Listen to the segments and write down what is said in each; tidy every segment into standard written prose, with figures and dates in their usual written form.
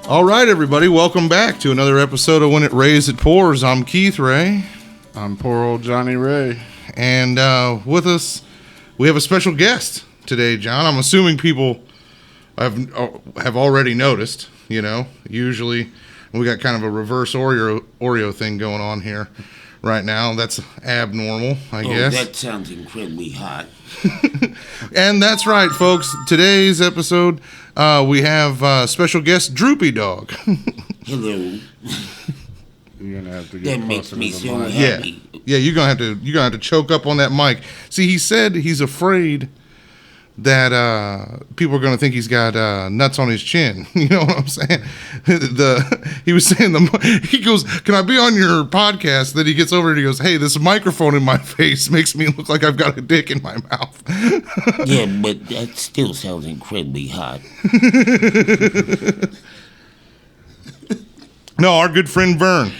All right, everybody, welcome back to another episode of When It Rays, It Pours. I'm Keith Ray. I'm poor old Johnny Ray. And with us, we have a special guest today, John. I'm assuming people have already noticed, you know. Usually we got kind of a reverse Oreo thing going on here right now. That's abnormal, I guess. That sounds incredibly hot. And that's right, folks. Today's episode, we have special guest Droopy Dog. Hello. You're gonna have to get That makes me so mic. happy. Yeah, you're gonna have to choke up on that mic. See, he said he's afraid that people are gonna think he's got nuts on his chin. You know what I'm saying? He was saying he goes, "Can I be on your podcast?" Then he gets over and he goes, "Hey, this microphone in my face makes me look like I've got a dick in my mouth." Yeah, but that still sounds incredibly hot. No, our good friend Vern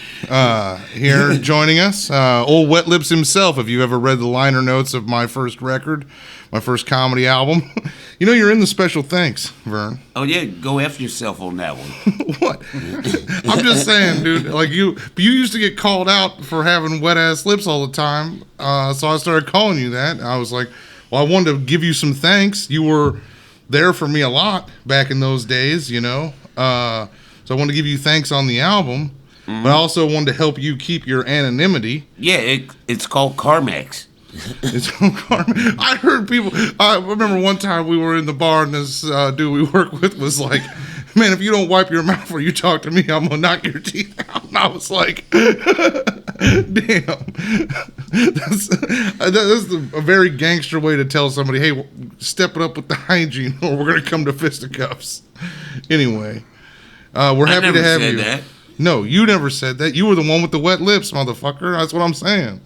here joining us. Old Wet Lips himself, if you ever read the liner notes of my first record, my first comedy album. You know, you're in the special thanks, Vern. Oh, yeah, go F yourself on that one. What? I'm just saying, dude, like you used to get called out for having wet-ass lips all the time, so I started calling you that. I was like, well, I wanted to give you some thanks. You were there for me a lot back in those days, you know. So I wanted to give you thanks on the album, but I also wanted to help you keep your anonymity. Yeah, it's called Carmex. It's called Carmex. I heard people. I remember one time we were in the bar and this dude we work with was like, "Man, if you don't wipe your mouth or you talk to me, I'm gonna knock your teeth out." And I was like, "Damn, that's a very gangster way to tell somebody, hey, step it up with the hygiene, or we're gonna come to fisticuffs." Anyway. We're happy to have you. That. No, you never said that. You were the one with the wet lips, motherfucker. That's what I'm saying.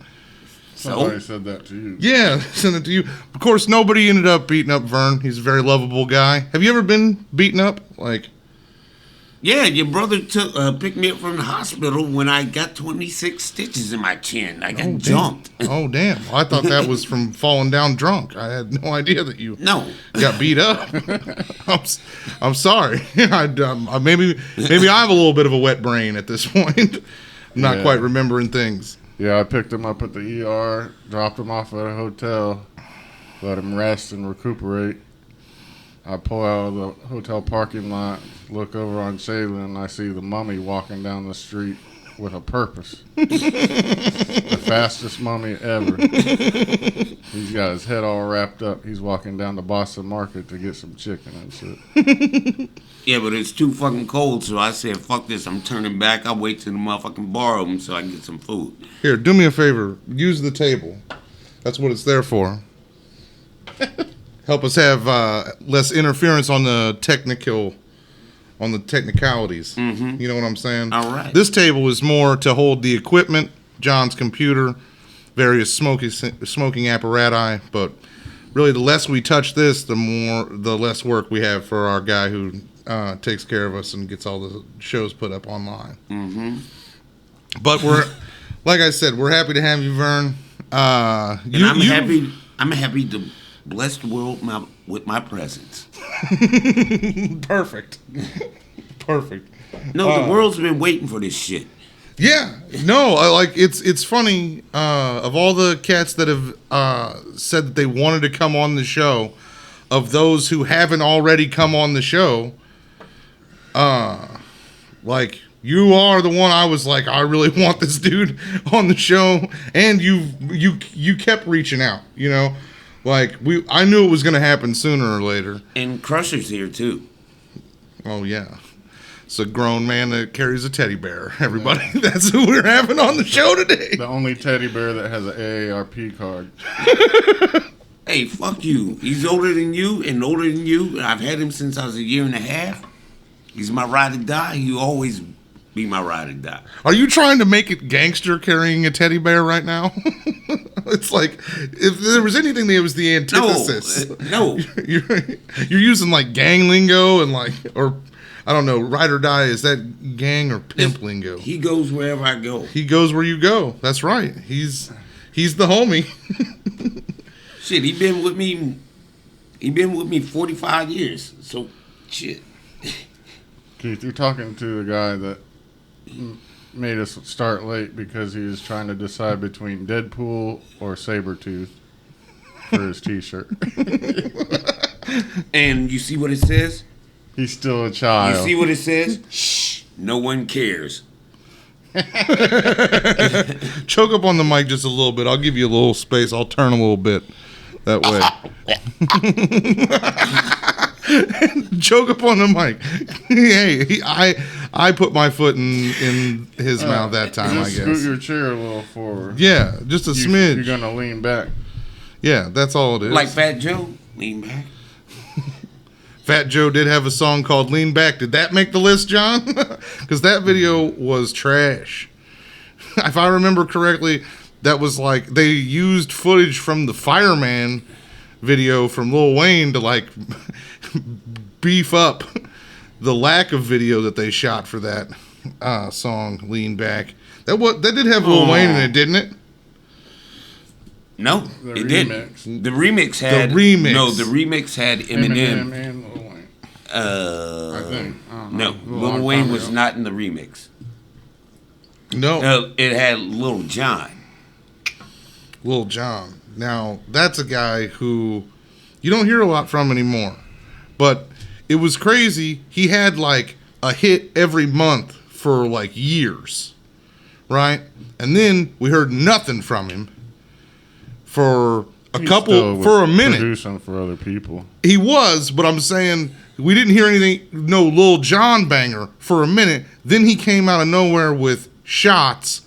Somebody said that to you. Yeah, send it to you. Of course, nobody ended up beating up Vern. He's a very lovable guy. Have you ever been beaten up? Like, Yeah, your brother picked me up from the hospital when I got 26 stitches in my chin. I got jumped. Oh, damn. Well, I thought that was from falling down drunk. I had no idea that you got beat up. I'm sorry. Maybe I have a little bit of a wet brain at this point. I'm not quite remembering things. Yeah, I picked him up at the ER, dropped him off at a hotel, let him rest and recuperate. I pull out of the hotel parking lot, look over on Shaylin, and I see the mummy walking down the street with a purpose. The fastest mummy ever. He's got his head all wrapped up. He's walking down to Boston Market to get some chicken and shit. Yeah, but it's too fucking cold, so I said, fuck this, I'm turning back. I'll wait till the motherfucking borrow them so I can get some food. Here, do me a favor. Use the table. That's what it's there for. Help us have less interference on the technicalities. Mm-hmm. You know what I'm saying? All right. This table is more to hold the equipment, John's computer, various smoking apparatus. But really, the less we touch this, the less work we have for our guy who takes care of us and gets all the shows put up online. Mm-hmm. But like I said, we're happy to have you, Vern. I'm happy to bless the world with my presence. Perfect. No, the world's been waiting for this shit. Yeah, no, it's funny. Of all the cats that have said that they wanted to come on the show, of those who haven't already come on the show, like you are the one I was like, I really want this dude on the show, and you kept reaching out, you know. Like, I knew it was going to happen sooner or later. And Crusher's here, too. Oh, yeah. It's a grown man that carries a teddy bear, everybody. Yeah. That's who we're having on the show today. The only teddy bear that has an AARP card. Hey, fuck you. He's older than you and older than you. I've had him since I was 1.5 years. He's my ride or die. He'll always be my ride or die. Are you trying to make it gangster carrying a teddy bear right now? It's like, if there was anything that was the antithesis. No. You're using like gang lingo and like, or I don't know, ride or die. Is that gang or pimp lingo? He goes wherever I go. He goes where you go. That's right. He's the homie. Shit, he been with me 45 years. So, shit. Keith, you're talking to the guy that made us start late because he was trying to decide between Deadpool or Sabretooth for his T-shirt. And you see what it says? He's still a child. You see what it says? Shh. No one cares. Choke up on the mic just a little bit. I'll give you a little space. I'll turn a little bit that way. Choke up on the mic. Hey, I put my foot in his mouth that time, I Just guess. scoot your chair a little forward. Yeah, just a smidge. You're gonna lean back. Yeah, that's all it is. Like Fat Joe, lean back. Fat Joe did have a song called Lean Back. Did that make the list, John? Because that video was trash. If I remember correctly, that was like they used footage from the Fireman video from Lil Wayne to like beef up the lack of video that they shot for that song, Lean Back. That did have Lil Wayne in it, didn't it? No, The it remix. didn't. The remix had The remix. No, the remix had Eminem. and Lil Wayne. Uh, I think. I don't no, know. Lil Wayne was not in the remix. No. No, it had Lil Jon. Lil Jon. Now, that's a guy who you don't hear a lot from anymore. But it was crazy. He had like a hit every month for like years. Right? And then we heard nothing from him for a minute. Producing for other people. He was, but I'm saying we didn't hear anything, no Lil Jon banger for a minute. Then he came out of nowhere with Shots,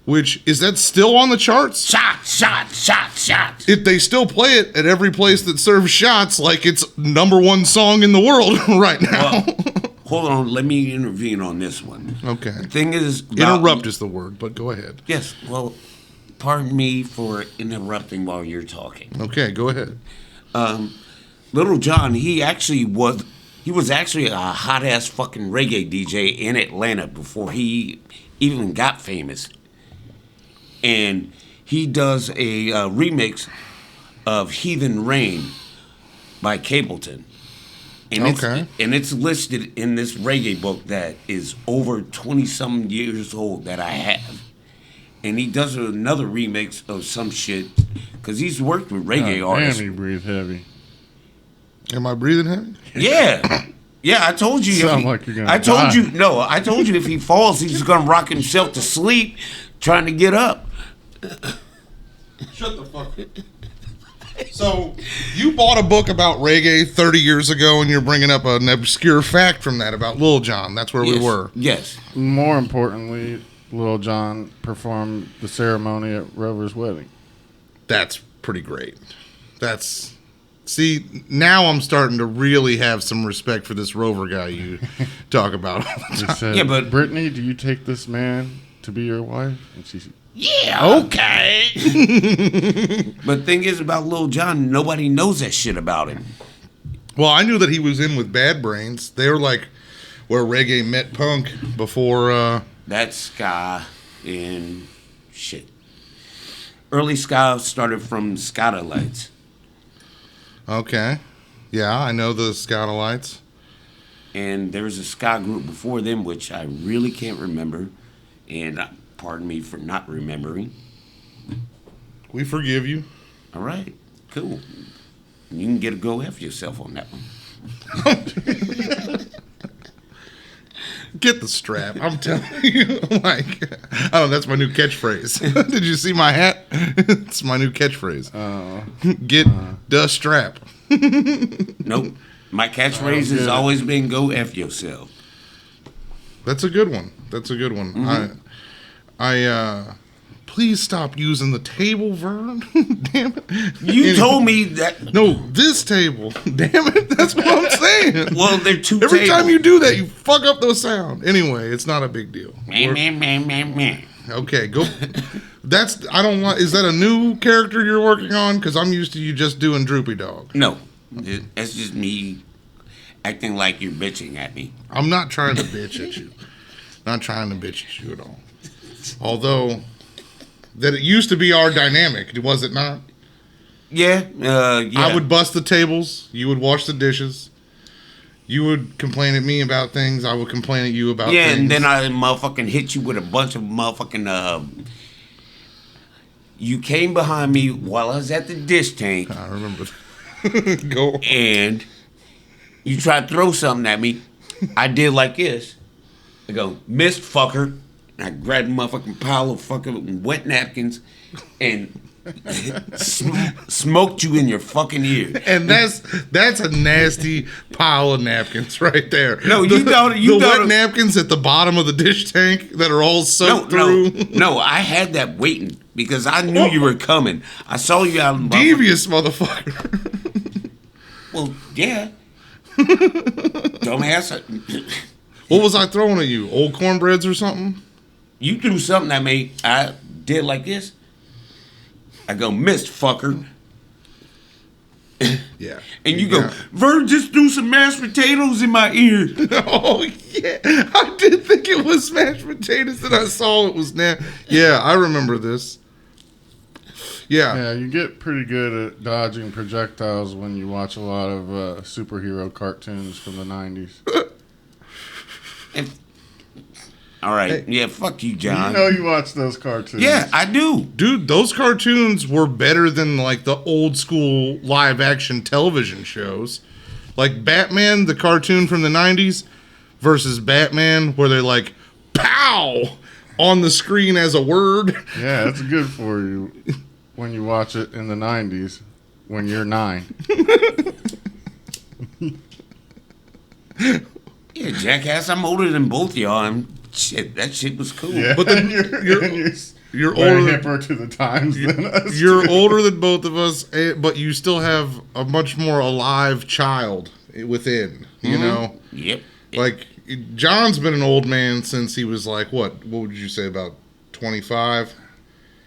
which, is that still on the charts? Shot. If they still play it at every place that serves shots like it's #1 song in the world right now. Well, hold on, let me intervene on this one. Okay. The thing is, Interrupt is the word, but go ahead. Yes, well, pardon me for interrupting while you're talking. Okay, go ahead. Little John, he was actually a hot ass fucking reggae DJ in Atlanta before he even got famous. And he does a remix of Heathen Rain by Capleton. And it's listed in this reggae book that is over 20-some years old that I have. And he does another remix of some shit because he's worked with reggae artists. Damn, you breathe heavy. Am I breathing heavy? Yeah. Yeah, I told you. Sound like you're gonna I told die. you. No, I told you if he falls, he's gonna rock himself to sleep, trying to get up. Shut the fuck up. So, you bought a book about reggae 30 years ago, and you're bringing up an obscure fact from that about Lil Jon. That's where we were. Yes. More importantly, Lil Jon performed the ceremony at Rover's wedding. That's pretty great. See, now I'm starting to really have some respect for this Rover guy you talk about all the He time. said, Yeah, but- Brittany, do you take this man to be your wife? And she said, Yeah. Okay. But thing is about Lil Jon, nobody knows that shit about him. Well, I knew that he was in with Bad Brains. They were like where reggae met punk before. That's ska and shit. Early ska started from Skata Lights. Okay. Yeah, I know the Scotalites. And there's a ska group before them, which I really can't remember. And pardon me for not remembering. We forgive you. All right, cool. You can get a go F yourself on that one. Get the strap. I'm telling you. Like, I don't know, that's my new catchphrase. Did you see my hat? It's my new catchphrase. Get the strap. Nope. My catchphrase has always been go F yourself. That's a good one. Mm-hmm. I please stop using the table, Vern. Damn it. You told me that. No, this table. Damn it. That's what I'm saying. Well, they're two Every tables. time you do that, you fuck up the sound. Anyway, it's not a big deal. Meh. Okay, go. I don't want. Is that a new character you're working on? Because I'm used to you just doing Droopy Dog. No, that's just me acting like you're bitching at me. I'm not trying to bitch at you. Not trying to bitch at you at all. Although, that it used to be our dynamic, was it not? Yeah. I would bust the tables. You would wash the dishes. You would complain at me about things. I would complain at you about Yeah, things. and then I motherfucking hit you with a bunch of motherfucking. You came behind me while I was at the dish tank. I remember. Go. And you tried to throw something at me. I did like this. I go, missed fucker. And I grabbed a motherfucking pile of fucking wet napkins and smoked you in your fucking ear. And that's a nasty pile of napkins right there. No, you don't. The wet napkins at the bottom of the dish tank that are all soaked through. No, I had that waiting because I knew you were coming. I saw you out in Devious motherfucker. Well, yeah. Dumbass. What was I throwing at you? Old cornbreads or something? You threw something at me. I did like this. I go, missed fucker. Yeah. And you go, Vern just threw some mashed potatoes in my ear. Oh, yeah. I did think it was mashed potatoes that I saw it was Yeah, I remember this. Yeah. Yeah, you get pretty good at dodging projectiles when you watch a lot of superhero cartoons from the 90s. All right. Yeah, fuck you, John. You know you watch those cartoons. Yeah, I do. Dude, those cartoons were better than like the old school live action television shows. Like Batman, the cartoon from the 90s, versus Batman, where they're like, pow! On the screen as a word. Yeah, that's good for you when you watch it in the 90s when you're 9. Yeah, jackass, I'm older than both y'all. Shit, that shit was cool. Yeah, But then you're older. hipper to the times than us. You're older than both of us, but you still have a much more alive child within. You know, Yep. like John's been an old man since he was like what? What would you say, about 25?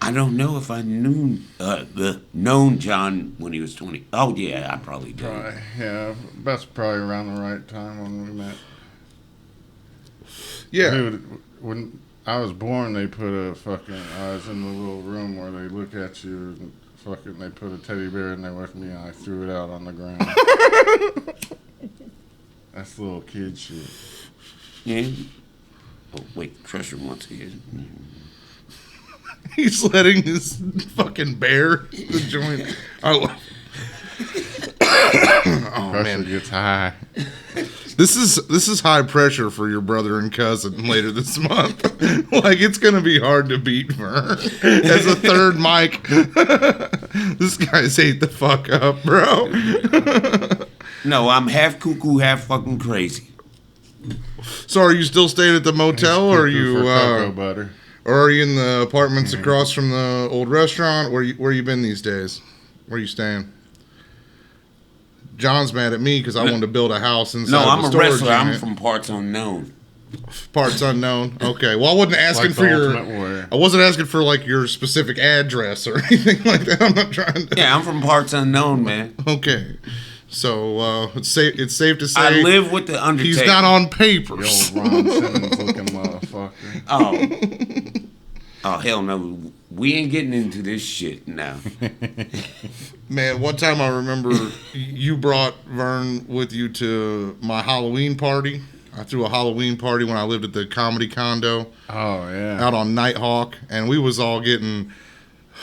I don't know if I knew known John when he was 20. Oh yeah, I probably did. Yeah, that's probably around the right time when we met. Yeah. Dude, when I was born, they put a fucking. I was in the little room where they look at you and fucking. They put a teddy bear in there with me, and I threw it out on the ground. That's little kid shit. Yeah. Oh wait, Crusher wants here. He's letting his fucking bear the joint. Oh Pressure man, gets high. this is high pressure for your brother and cousin later this month. Like it's gonna be hard to beat Vern as a third mic. This guy's ate the fuck up, bro. No, I'm half cuckoo, half fucking crazy. So are you still staying at the motel, or are you For cocoa butter. or are you in the apartments across from the old restaurant? Where you been these days? Where you staying? John's mad at me because I wanted to build a house inside. No, of I'm a storage wrestler. I'm unit. from parts unknown. Parts unknown. Okay. Well, I wasn't asking Like for the your. Ultimate Warrior. I wasn't asking for like your specific address or anything like that. I'm not trying to. Yeah, I'm from parts unknown, man. Okay. So it's safe. It's safe to say I live with the Undertaker. he's not on paper. The old Ron Simmons looking motherfucker. Oh hell no. We ain't getting into this shit now. Man, one time I remember you brought Vern with you to my Halloween party. I threw a Halloween party when I lived at the comedy condo Oh yeah. out on Nighthawk, and we was all getting.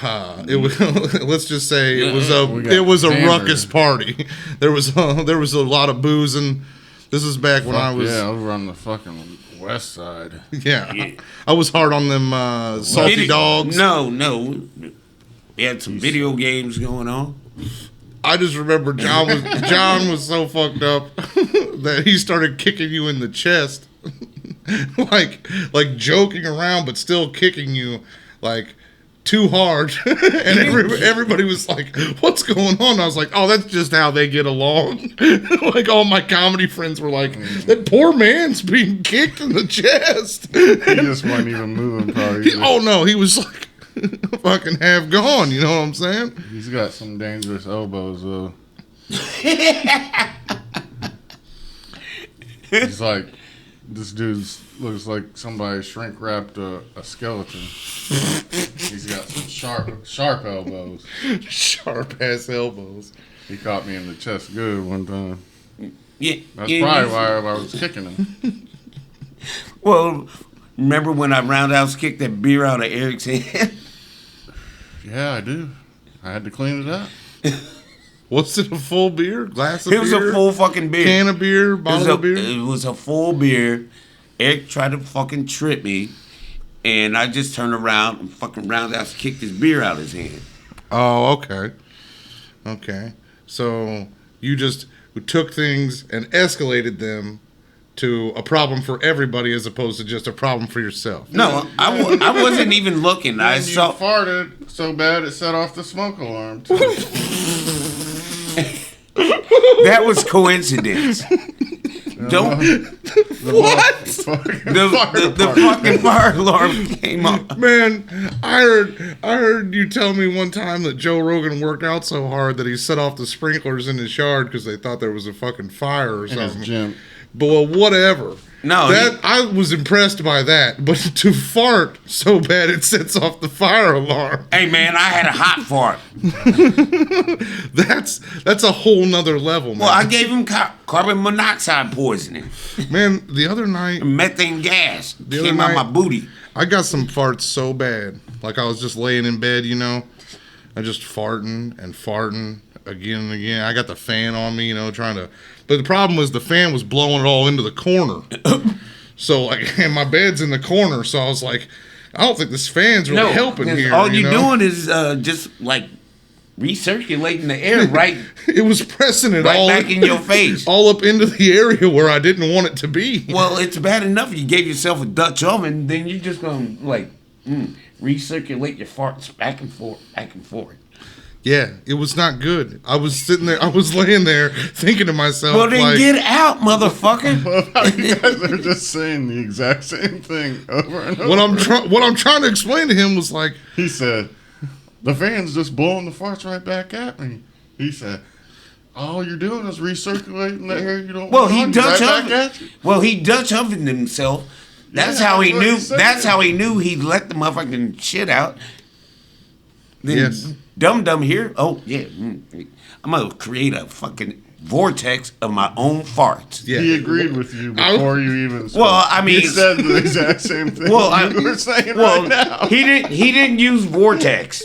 It was. Let's just say it was We got a hammered. ruckus party. There was a lot of boozing. This is back when I was. Yeah, over on the fucking west side. Yeah, I was hard on them salty Video- dogs. No. We had some video games going on. I just remember John was so fucked up that he started kicking you in the chest, like joking around, but still kicking you like too hard. And everybody was like, "What's going on?" I was like, "Oh, that's just how they get along." Like all my comedy friends were like, "That poor man's being kicked in the chest." He just wasn't even moving. Probably. Oh no, he was like fucking half gone. You know what I'm saying? He's got some dangerous elbows though. He's like, this dude looks like somebody shrink wrapped a skeleton. He's got some sharp elbows. Sharp ass elbows. He caught me in the chest good one time. Yeah, That's yeah, probably yeah. why I was kicking him. Well, remember when I roundhouse kicked that beer out of Eric's hand? Yeah, I do. I had to clean it up. Was it a full beer? Glass of It beer? was a full fucking beer. Can of beer? It was Bottle of beer? It was a full beer. Eric tried to fucking trip me, and I just turned around and fucking roundhouse kicked his beer out of his hand. Oh, okay. Okay. So you just took things and escalated them to a problem for everybody as opposed to just a problem for yourself. No, I wasn't even looking. I And you saw. farted so bad it set off the smoke alarm. Too. That was coincidence. Don't. What? The fucking fire alarm came on. Man, I heard you tell me one time that Joe Rogan worked out so hard that he set off the sprinklers in his yard because they thought there was a fucking fire or In his something. gym. But well, whatever. No, I was impressed by that. But to fart so bad it sets off the fire alarm. Hey man, I had a hot fart. That's a whole nother level, man. Well, I gave him carbon monoxide poisoning. Man, the other night Methane gas other came out night- my booty. I got some farts so bad. Like I was just laying in bed, you know. I just farting and farting again and again. I got the fan on me, you know, trying to. But the problem was the fan was blowing it all into the corner. So like, and my bed's in the corner. So I was like, I don't think this fan's really helping 'cause here. all you you're know? doing is just like recirculating the air right It was pressing it all back in your face. all up into the area where I didn't want it to be. Well, it's bad enough you gave yourself a Dutch oven, then you're just gonna like recirculate your farts back and forth, back and forth. Yeah, it was not good. I was sitting there, I was laying there thinking to myself, Well, then like, get out, motherfucker. Well, how you guys are just saying the exact same thing over and over. what I'm trying to explain to him was like, He said, the fan's just blowing the farts right back at me. He said, all you're doing is recirculating the air you don't Well, want he on, Dutch right back oven. at you. Well, he Dutch ovened himself. That's Yeah, how he that's what knew. he said. That's how he knew he let the motherfucking shit out. Then Yes. Dum here. Oh yeah, I'm gonna create a fucking vortex of my own farts. yeah. He agreed with you before you even spoke. Well, I mean- he said the exact same thing Well, you were saying well, right now. he didn't use vortex.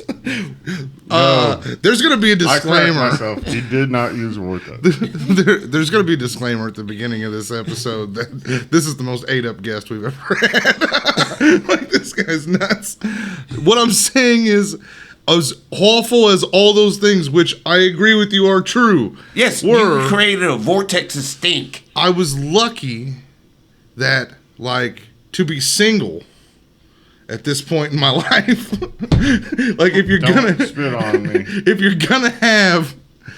There's going to be a I correct disclaimer. myself. He did not use vortex. There's going to be a disclaimer at the beginning of this episode that this is the most ate up guest we've ever had. Like, this guy's nuts. What I'm saying is, as awful as all those things, which I agree with you are true, Yes, were, you created a vortex of stink. I was lucky that, like, to be single at this point in my life. Like, if you're Don't gonna spit on me. if you're gonna have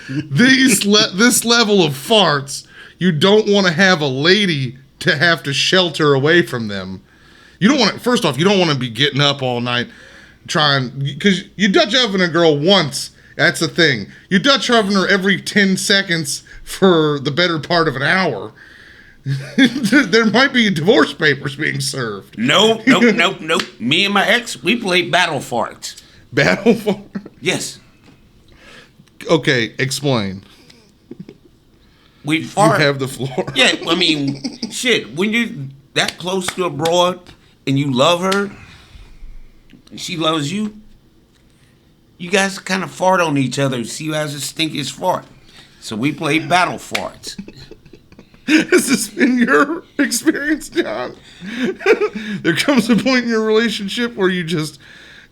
this level of farts, you don't want to have a lady to have to shelter away from them. You don't want to. First off, you don't want to be getting up all night trying, because you Dutch oven a girl once. That's the thing. You Dutch oven her every 10 seconds for the better part of an hour. There might be divorce papers being served. Nope. Me and my ex, we played battle farts. Battle for. Yes, Okay, explain. we You fart. have the floor. Yeah, I mean, shit. When you're that close to a broad and you love her, and she loves you, you guys kind of fart on each other and see who has the stinkiest fart. So we played battle farts. Has this been your experience, John? There comes a point in your relationship where you just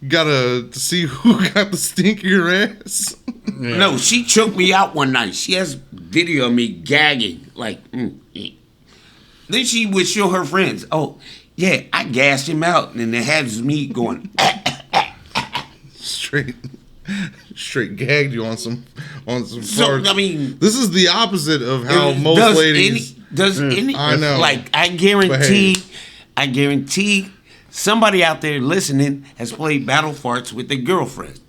gotta see who got the stinkier ass. Yeah. No, she choked me out one night. She has video of me gagging. Like, Then she would show her friends. Oh, yeah, I gassed him out. And it has me going, Straight gagged you on some So, farts. I mean, this is the opposite of how most does ladies. I know. Like, I guarantee somebody out there listening has played battle farts with their girlfriend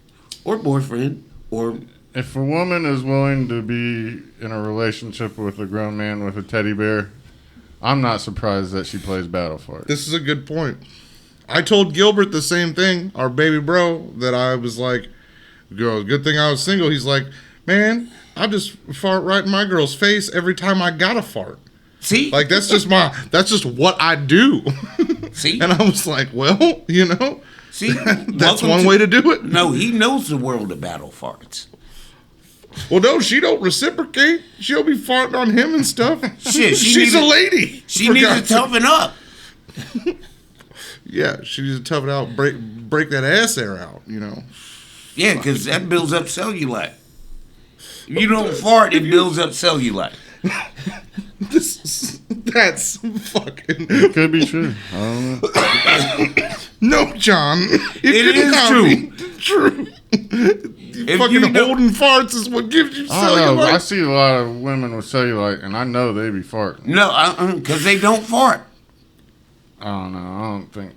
or boyfriend or. If a woman is willing to be in a relationship with a grown man with a teddy bear, I'm not surprised that she plays battle for it. This is a good point. I told Gilbert the same thing, our baby bro, that I was like, girl, good thing I was single. He's like, man, I just fart right in my girl's face every time I gotta fart. See? Like that's just what I do. See? And I was like, well, you know, See? that's one way to do it. No, he knows the world of battle farts. Well, no, she don't reciprocate. She'll be farting on him and stuff. Shit, she's a lady. She needs to toughen up. Yeah, she needs to toughen out, break that ass air out, you know. Yeah, because that builds up cellulite. If you don't fart, it builds up cellulite. That's fucking. It could be true. I don't know. No, John. It is true. True. Fucking holding farts is what gives you I don't know. I cellulite. see a lot of women with cellulite, and I know they be farting. No, because they don't fart. I don't know. I don't think.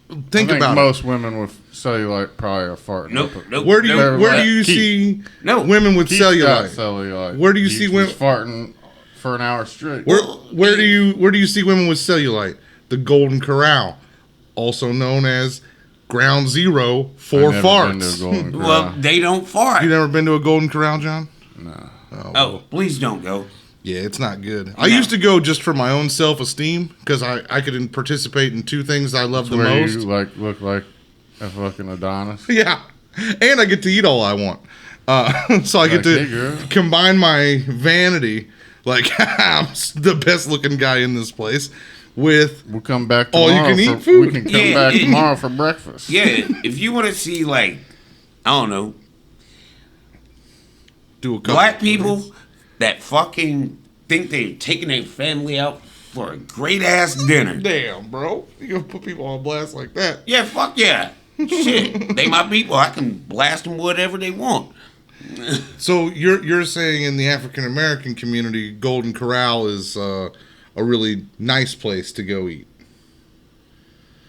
Think I think about most women with cellulite probably are farting. Nope. Where do you nope. where do you Keith. see women with Keith's got cellulite? cellulite. Where do you Keith see was women farting for an hour straight? Where do you see women with cellulite? The Golden Corral, also known as Ground Zero for I've never been to a farts. Golden Corral. Well, they don't fart. You never been to a Golden Corral, John? No. Oh, please don't go. Yeah, it's not good. I used to go just for my own self-esteem because I could participate in two things I love the Where most. you look like a fucking Adonis. Yeah, and I get to eat all I want. So I get Like, hey, to girl. combine my vanity, like I'm the best looking guy in this place, with We'll come back All tomorrow. you can eat We food. can come Yeah, back yeah. tomorrow for breakfast. Yeah, if you want to see, like, I don't know, do a couple. black people that fucking think they're taking their family out for a great ass dinner. Damn, bro, you gonna put people on blast like that? Yeah, fuck yeah. Shit, they my people. I can blast them whatever they want. So you're saying in the African American community, Golden Corral is a really nice place to go eat.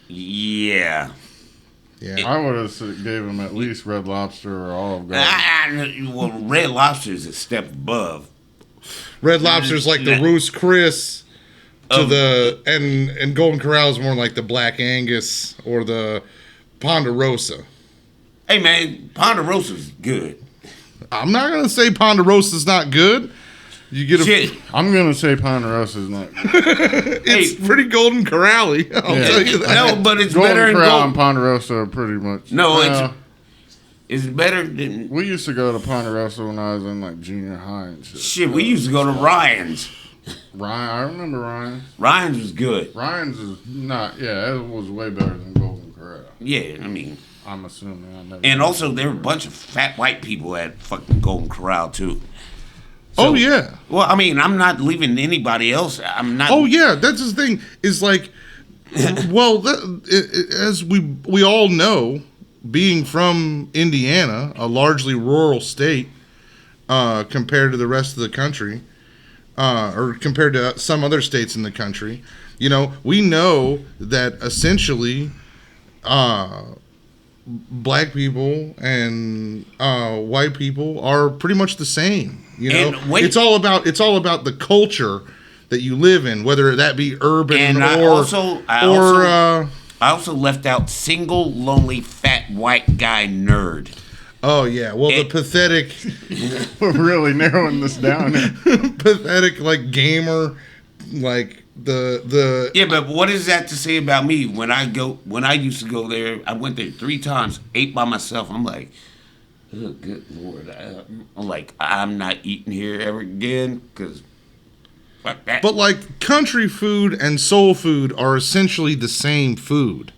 Yeah. Yeah. I would have gave him at least Red Lobster or Olive Garden. Well, Red Lobster is a step above. Red Lobster's like the Nah. Roost Chris to Um, the and Golden Corral is more like the Black Angus or the Ponderosa. Hey man, Ponderosa's good. I'm not gonna say Ponderosa's not good. You get a Shit. I'm gonna say Ponderosa's not good. it's Hey. pretty Golden Corral-y, I'll tell you that. No, but it's better Golden than Corral Gold. and Ponderosa are pretty much. No, it's better than we used to go to Ponderosa when I was in like junior high and shit. shit. We used to go to Ryan's. Ryan, I remember Ryan. Ryan's was good. Ryan's is not. Yeah, it was way better than Golden Corral. Yeah, I mean, I'm assuming. I never. and also there were a bunch of fat white people at fucking Golden Corral too. Oh yeah. Well, I mean, I'm not leaving anybody else. I'm not. Oh yeah, that's the thing. Is like, well, as we all know, being from Indiana, a largely rural state, compared to the rest of the country, or compared to some other states in the country, you know, we know that essentially, black people and white people are pretty much the same. You know, And wait- it's all about the culture that you live in, whether that be urban And I or I also left out single, lonely, fat white guy nerd. oh yeah, well the And- pathetic, We're really narrowing this down. pathetic like gamer, like the Yeah, but what is that to say about me? When I used to go there, I went there 3 times, ate by myself. I'm like, oh, good Lord. I'm like, I'm not eating here ever again because fuck that. But like country food and soul food are essentially the same food.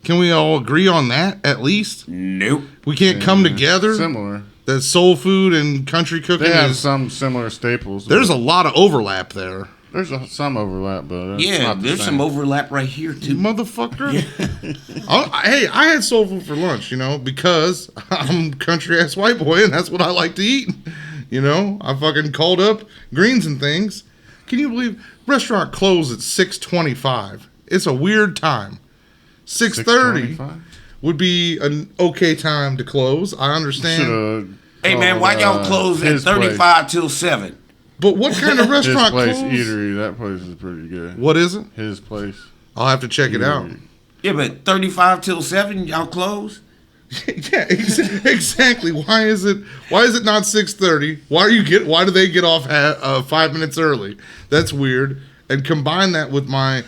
Can we all agree on that at least? Nope. We can't come together. Similar. That soul food and country cooking They have is some similar staples. there's a lot of overlap there. There's some overlap, but it's Yeah, not the there's same. some overlap right here too. Motherfucker. Hey, I had soul food for lunch, you know, because I'm country ass white boy and that's what I like to eat. You know, I fucking called up greens and things. Can you believe restaurant closed at 6:25? It's a weird time. 6:30 6:25? would be an okay time to close. I understand. Should've Hey man, why y'all close at his place. 35 till 7? But what kind of His restaurant place, closed? eatery, that place is pretty good. What is it? His place. I'll have to check it out. Eatery. Yeah, but 35 till 7 y'all close? Yeah, exactly. Why is it not 6:30? Why do they get off 5 minutes early? That's weird. And combine that with my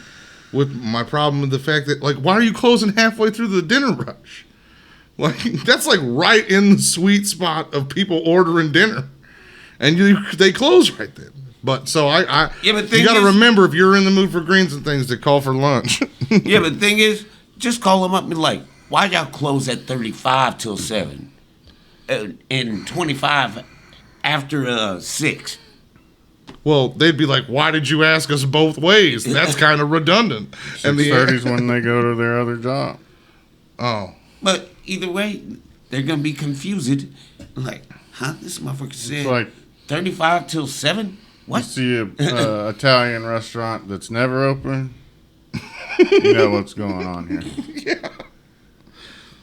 problem with the fact that, like, why are you closing halfway through the dinner rush? Like, that's like right in the sweet spot of people ordering dinner, and they close right then. But so but you got to remember, if you're in the mood for greens and things, to call for lunch. Yeah, but the thing is, just call them up and be like, why y'all close at 35 till 7 and 25 after 6? Well, they'd be like, why did you ask us both ways? That's kind of redundant. 6:30's when they go to their other job. Oh. But either way, they're going to be confused. Like, huh? This motherfucker said Like 35 till 7? What? You see a Italian restaurant that's never open, you know what's going on here. Yeah.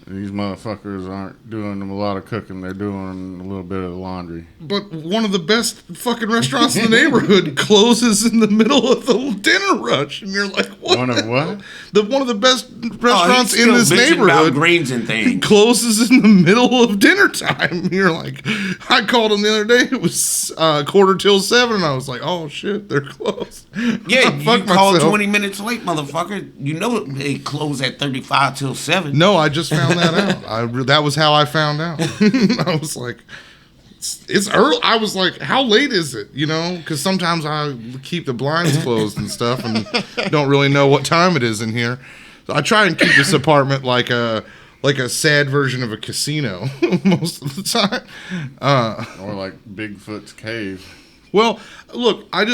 These motherfuckers aren't doing a lot of cooking. They're doing a little bit of the laundry. But one of the best fucking restaurants in the neighborhood closes in the middle of the dinner rush. And you're like, what? One of what? One of the best restaurants he's in this still bitching about neighborhood greens and things. closes in the middle of dinner time. You're like, I called them the other day. It was 7:15, and I was like, oh shit, they're closed. Yeah, you called 20 minutes late, motherfucker. You know they close at 35 till 7. No, I just found that out. That was how I found out. I was like, it's early. I was like, how late is it? You know, because sometimes I keep the blinds closed and stuff, and don't really know what time it is in here. So I try and keep this apartment like a sad version of a casino most of the time. Or like Bigfoot's cave. Well, look, I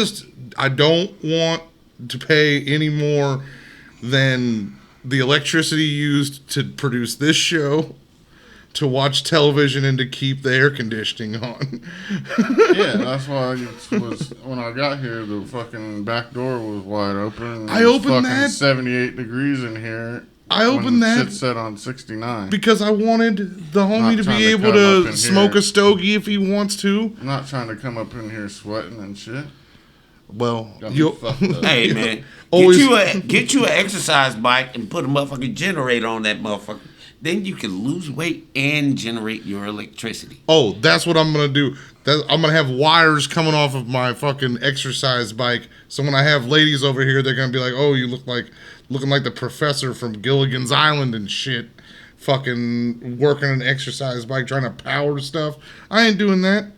don't want to pay any more than the electricity used to produce this show, to watch television, and to keep the air conditioning on. Yeah, that's why when I got here, the fucking back door was wide open. I opened that. 78 degrees in here. I opened that. Shit set on 69. Because I wanted the homie to be able to smoke a stogie if he wants to. I'm not trying to come up in here sweating and shit. Well, hey man, get you an exercise bike and put a motherfucking generator on that motherfucker. Then you can lose weight and generate your electricity. Oh, that's what I'm gonna do. I'm gonna have wires coming off of my fucking exercise bike. So when I have ladies over here, they're gonna be like, "Oh, you looking like the professor from Gilligan's Island and shit." Fucking working an exercise bike, trying to power stuff. I ain't doing that.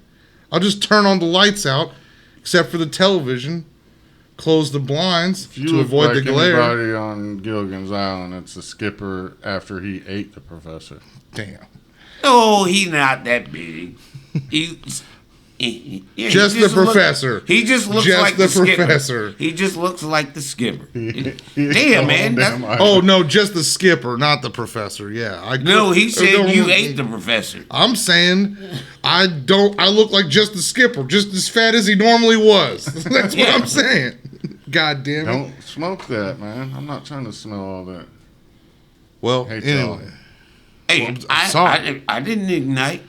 I'll just turn on the lights out, except for the television. Close the blinds to avoid the glare. Anybody on Gilligan's Island, it's the skipper after he ate the professor. Damn. Oh, he's not that big. Just the professor. He just looks like the professor. He just looks like the skipper. Damn, man. Oh, no, just the skipper, not the professor. Yeah. No, he said you ate the professor. I'm saying I look like just the skipper, just as fat as he normally was. That's what I'm saying. God damn it. Don't smoke that, man. I'm not trying to smell all that. Well, anyway. Hey, well, I'm sorry. I didn't ignite.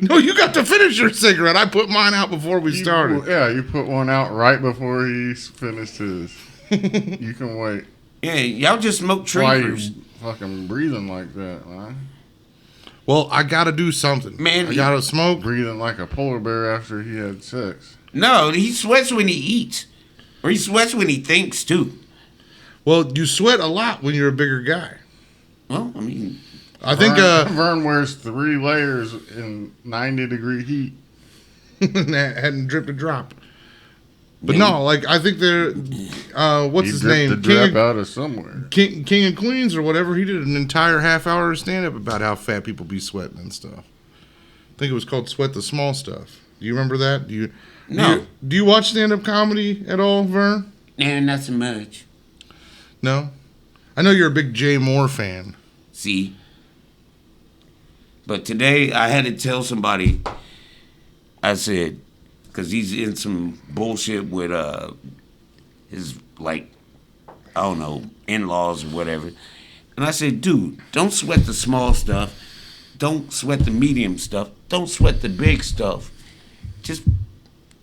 No, you got to finish your cigarette. I put mine out before we started. Yeah, you put one out right before he finished his. You can wait. Yeah, y'all just smoke tree Why first. you fucking breathing like that, man? Well, I got to do something. Man, I got to smoke. Breathing like a polar bear after he had sex. No, he sweats when he eats. Or he sweats when he thinks, too. Well, you sweat a lot when you're a bigger guy. Well, I mean... I think Vern wears 3 layers in 90-degree heat. Hadn't dripped a drop. But no, like I think they're what's his name? The drip out of somewhere. King of Queens or whatever. He did an entire half-hour stand-up about how fat people be sweating and stuff. I think it was called "Sweat the Small Stuff." Do you remember that? No. Do you watch stand-up comedy at all, Vern? Nah, not so much. No. I know you're a big Jay Moore fan. See. But today I had to tell somebody, I said, because he's in some bullshit with his, like, I don't know, in-laws or whatever. And I said, dude, don't sweat the small stuff. Don't sweat the medium stuff. Don't sweat the big stuff. Just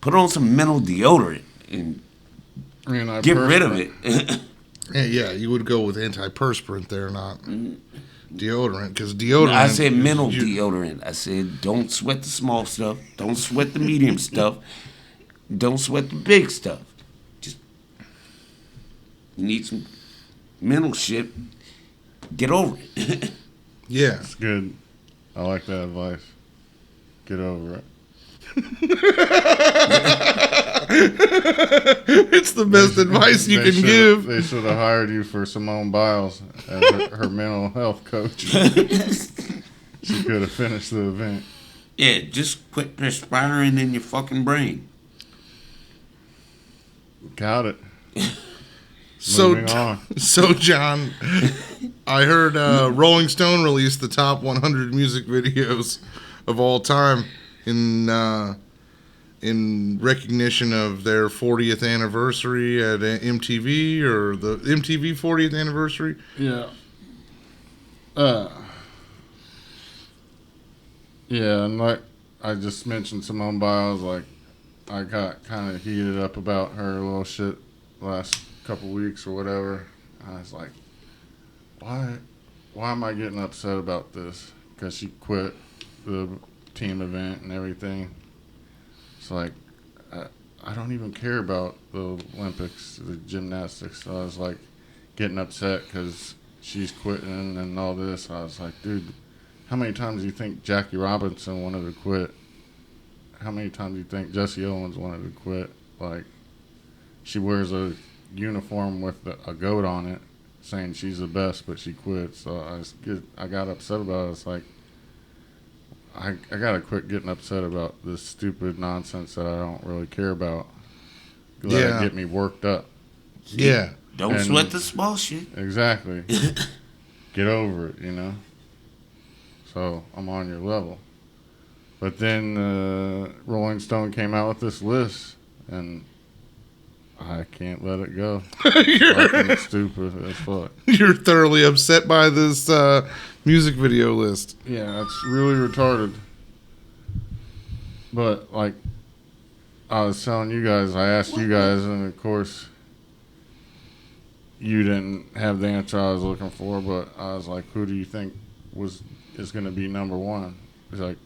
put on some mental deodorant and get rid of it. Yeah, you would go with antiperspirant there, not. deodorant, because deodorant. I said mental deodorant. I said don't sweat the small stuff. Don't sweat the medium stuff. Don't sweat the big stuff. Just you need some mental shit. Get over it. Yeah. It's good. I like that advice. Get over it. It's the best advice you can give. They should have hired you for Simone Biles as her mental health coach. She could have finished the event. Yeah, just quit perspiring in your fucking brain. Got it. So, Moving on. so John, I heard Rolling Stone released the top 100 music videos of all time in recognition of their 40th anniversary at MTV, or the MTV 40th anniversary. Yeah. Yeah, and like I just mentioned Simone Biles, like I got kind of heated up about her little shit last couple weeks or whatever. I was like, why am I getting upset about this? Because she quit the team event and everything. It's like, I don't even care about the Olympics, the gymnastics. So I was like getting upset because she's quitting and all this. I was like, dude, how many times do you think Jackie Robinson wanted to quit? How many times do you think Jesse Owens wanted to quit? Like, she wears a uniform with a goat on it saying she's the best, but she quit. So I got upset about it. It's like, I got to quit getting upset about this stupid nonsense that I don't really care about. Let it get me worked up. Yeah. Don't sweat the small shit. Exactly. Get over it, you know? So I'm on your level. But then Rolling Stone came out with this list, and I can't let it go. Fucking stupid as fuck. You're thoroughly upset by this music video list. Yeah, it's really retarded. But, like, I was telling you guys, I asked you guys, and of course, you didn't have the answer I was looking for, but I was like, who do you think is going to be number one? He's like,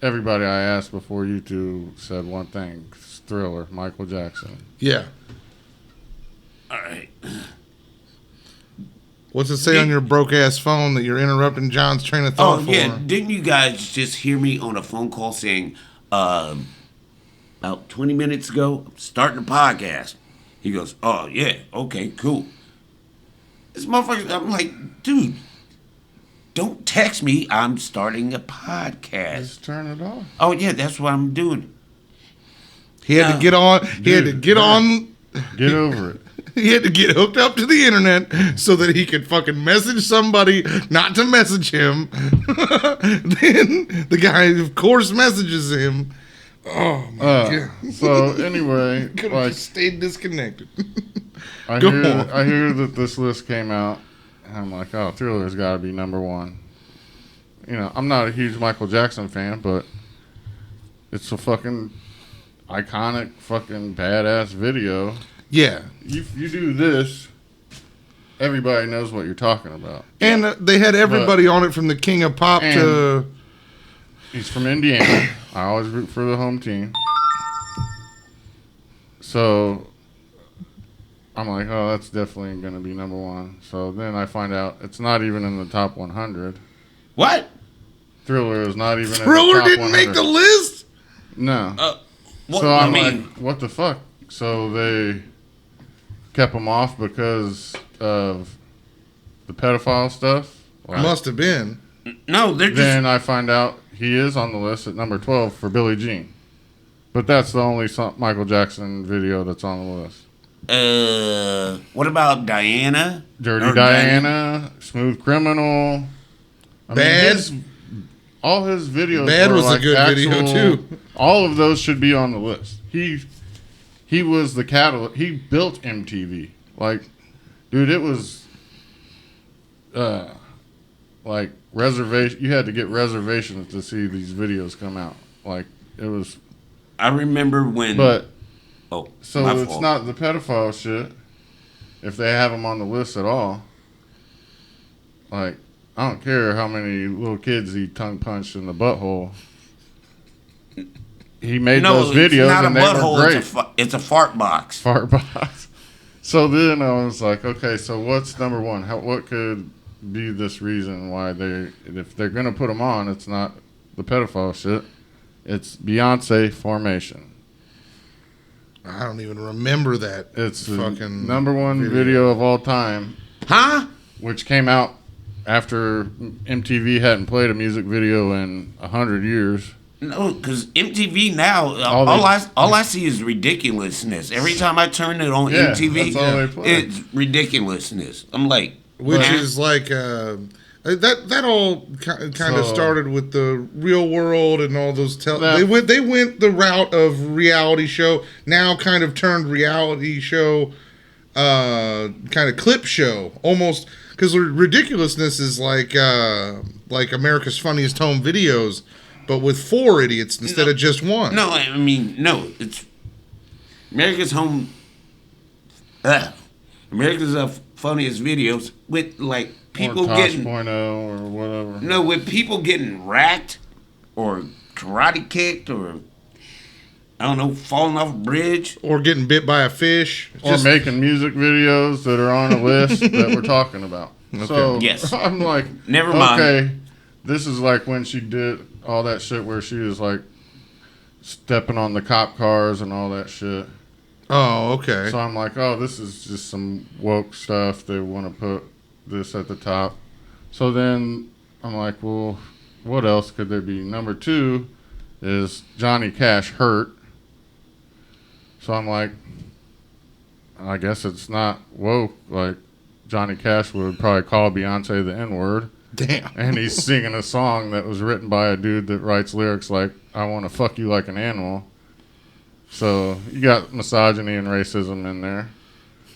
everybody I asked before you two said one thing. Thriller, Michael Jackson. Yeah. All right. What's it say on your broke-ass phone that you're interrupting John's train of thought for? Oh, yeah. Didn't you guys just hear me on a phone call saying, about 20 minutes ago, I'm starting a podcast? He goes, oh, yeah, okay, cool. This motherfucker, I'm like, dude, don't text me. I'm starting a podcast. Just turn it off. Oh, yeah, that's what I'm doing. He had to get on. He had to get on. Get over it. He had to get hooked up to the internet so that he could fucking message somebody not to message him. Then the guy, of course, messages him. Oh my god! So anyway, Could have like just stayed disconnected. I hear that this list came out, and I'm like, oh, Thriller's got to be number one. You know, I'm not a huge Michael Jackson fan, but it's a fucking iconic, fucking badass video. Yeah, You do this, everybody knows what you're talking about. and they had everybody on it from the King of Pop to. He's from Indiana. I always root for the home team. So I'm like, oh, that's definitely going to be number one. So then I find out it's not even in the top 100. What? Thriller is not even in the Thriller top didn't 100. make the list. No. What, So I'm I mean, like, what the fuck? So they kept him off because of the pedophile stuff? Like, Must have been. no, they're just. then I find out he is on the list at number 12 for Billie Jean. But that's the only Michael Jackson video that's on the list. What about Diana? Dirty Or Diana, Smooth Criminal. Bad. All his videos. Bad were was a like good video, too. All of those should be on the list. He was the catalyst. He built MTV. Like, dude, it was like reservation. You had to get reservations to see these videos come out. Like, it was. I remember when. But oh, so my it's fault. not the pedophile shit. If they have him on the list at all. Like, I don't care how many little kids he tongue punched in the butthole. He made those videos it's not and a they butthole, were great. it's a fart box. Fart box. So then I was like, okay, so what's number one? What could be this reason why if they're gonna put them on, it's not the pedophile shit. It's Beyonce Formation. I don't even remember that. It's the fucking number one video of all time. Huh? Which came out after MTV hadn't played a music video in 100 years. No, because MTV now, all I see is ridiculousness. Every time I turn it on MTV, that's all they play. it's ridiculousness. I'm like, which is like that all kind of started with the Real World and all those. They went the route of reality show. Now kind of turned reality show, kind of clip show almost. Because ridiculousness is like America's Funniest Home Videos, but with 4 idiots instead of just one. No, I mean, no. It's America's Funniest Videos with like people getting or whatever. No, with people getting racked or karate kicked or I don't know, falling off a bridge or getting bit by a fish, or making music videos that are on a list that we're talking about. Okay. So yes. I'm like, never mind. Okay, this is like when she did all that shit where she was like stepping on the cop cars and all that shit. Oh, okay. So I'm like, oh, this is just some woke stuff. They want to put this at the top. So then I'm like, well, what else could there be? Number 2 is Johnny Cash hurt. So I'm like, I guess it's not woke. Like, Johnny Cash would probably call Beyonce the N-word. Damn. And he's singing a song that was written by a dude that writes lyrics like, I want to fuck you like an animal. So you got misogyny and racism in there.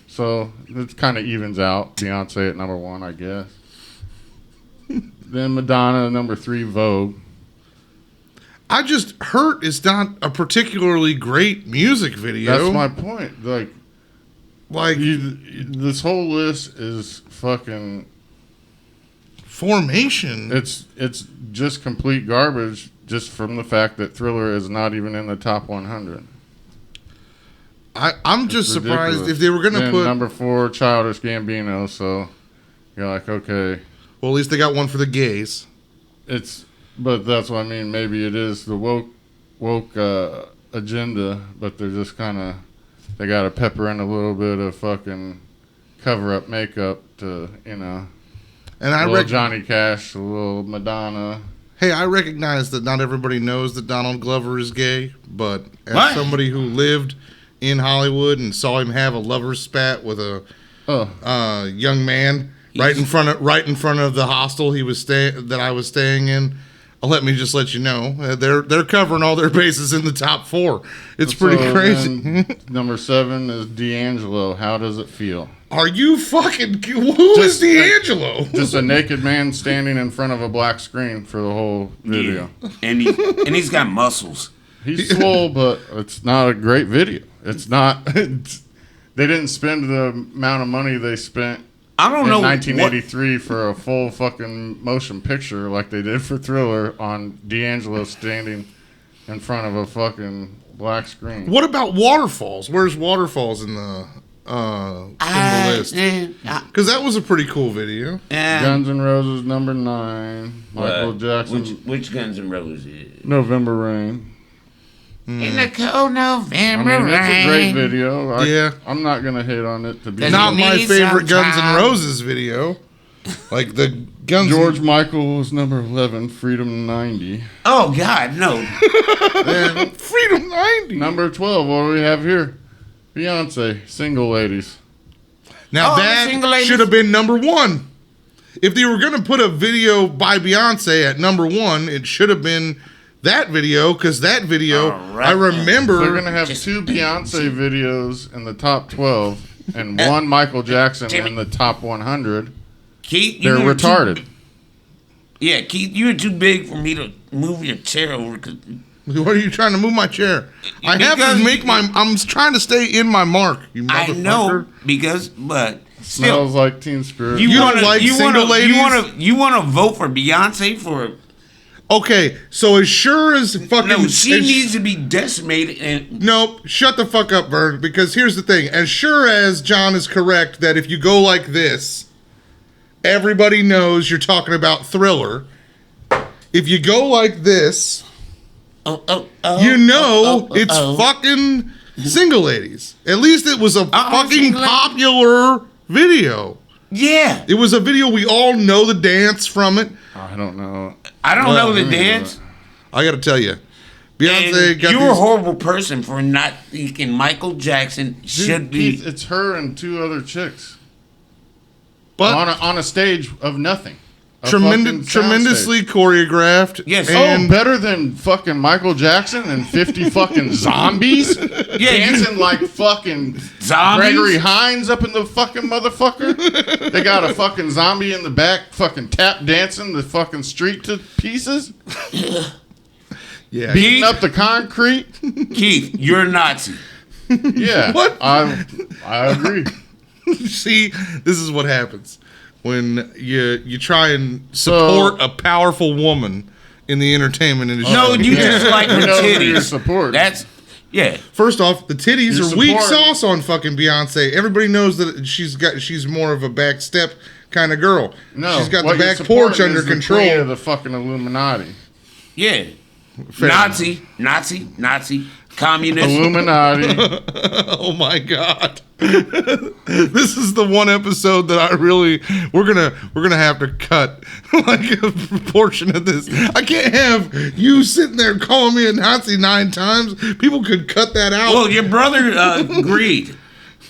So it kind of evens out. Beyonce at number 1, I guess. Then Madonna, number 3, Vogue. Hurt is not a particularly great music video. That's my point. Like this whole list is fucking Formation. It's just complete garbage just from the fact that Thriller is not even in the top 100. I'm just surprised if they were going to put number 4, Childish Gambino. So you're like, okay. Well, at least they got one for the gays. But that's what I mean. Maybe it is the woke agenda, but they're just kind of, they got to pepper in a little bit of fucking cover up makeup to, And a little Johnny Cash, a little Madonna. Hey, I recognize that not everybody knows that Donald Glover is gay, but as somebody who lived in Hollywood and saw him have a lover's spat with a young man right in front of the hostel that I was staying in. Let me just let you know they're covering all their bases in the top 4. It's pretty crazy. Number 7 is D'Angelo. How does it feel? Are you fucking? Who is D'Angelo? Just a naked man standing in front of a black screen for the whole video. Yeah. And he's got muscles. He's swole, but it's not a great video. It's not. They didn't spend the amount of money they spent. I don't know. In 1983 for a full fucking motion picture like they did for Thriller on D'Angelo standing in front of a fucking black screen. What about Waterfalls? Where's Waterfalls in the list? Because that was a pretty cool video. Guns N' Roses number 9. Michael Jackson. Which Guns N' Roses? November Rain. In the cold November rain. It's a great video. Yeah. I'm not going to hate on it. Not my favorite Guns N' Roses video. Like the Guns George Michael was number 11, Freedom 90. Oh, God, no. And Freedom 90. Number 12, what do we have here? Beyonce, Single Ladies. Now that should have been number 1. If they were going to put a video by Beyonce at number 1, it should have been that video, because that video, I remember. They're going to have 2 Beyonce videos in the top 12 and 1 Michael Jackson in the top 100. Keith, they're retarded. Keith, you were too big for me to move your chair over. What are you trying to move my chair? I have to make I'm trying to stay in my mark, you motherfucker. I know, but Smells like Teen Spirit. You don't like single ladies? You want to vote for Beyonce for? Okay, so as sure as fucking... No, she needs to be decimated and... Nope, shut the fuck up, Vern, because here's the thing. As sure as John is correct that if you go like this, everybody knows you're talking about Thriller. If you go like this, you know it's fucking Single Ladies. At least it was a fucking popular video. Yeah. It was a video we all know the dance from it. I don't know. I don't know the dance. I got to tell you, Beyonce And got you're a these... horrible person for not thinking Michael Jackson should be. Keith, it's her and 2 other chicks But on a stage of nothing. A tremendously fucking soundstage. Yes. choreographed. And Better than fucking Michael Jackson and 50 fucking zombies dancing like fucking Zombies? Gregory Hines up in the fucking motherfucker. They got a fucking zombie in the back fucking tap dancing the fucking street to pieces. yeah. Beating up the concrete. Keith, you're a Nazi. Yeah. What? I agree. See, this is what happens when you try and support a powerful woman in the entertainment industry. No, you just like her We know who you're titties. supporting. That's yeah. First off, the titties You're are weak supporting- sauce on fucking Beyonce. Everybody knows that she's more of a back step kind of girl. No, she's got what the you're back porch supporting under is the queen control. of the fucking Illuminati. Yeah. Fair Nazi, communist. Illuminati. Oh my god. This is the one episode that I really we're gonna have to cut like a portion of this. I can't have you sitting there calling me a Nazi 9 times. People could cut that out. Well, your brother agreed.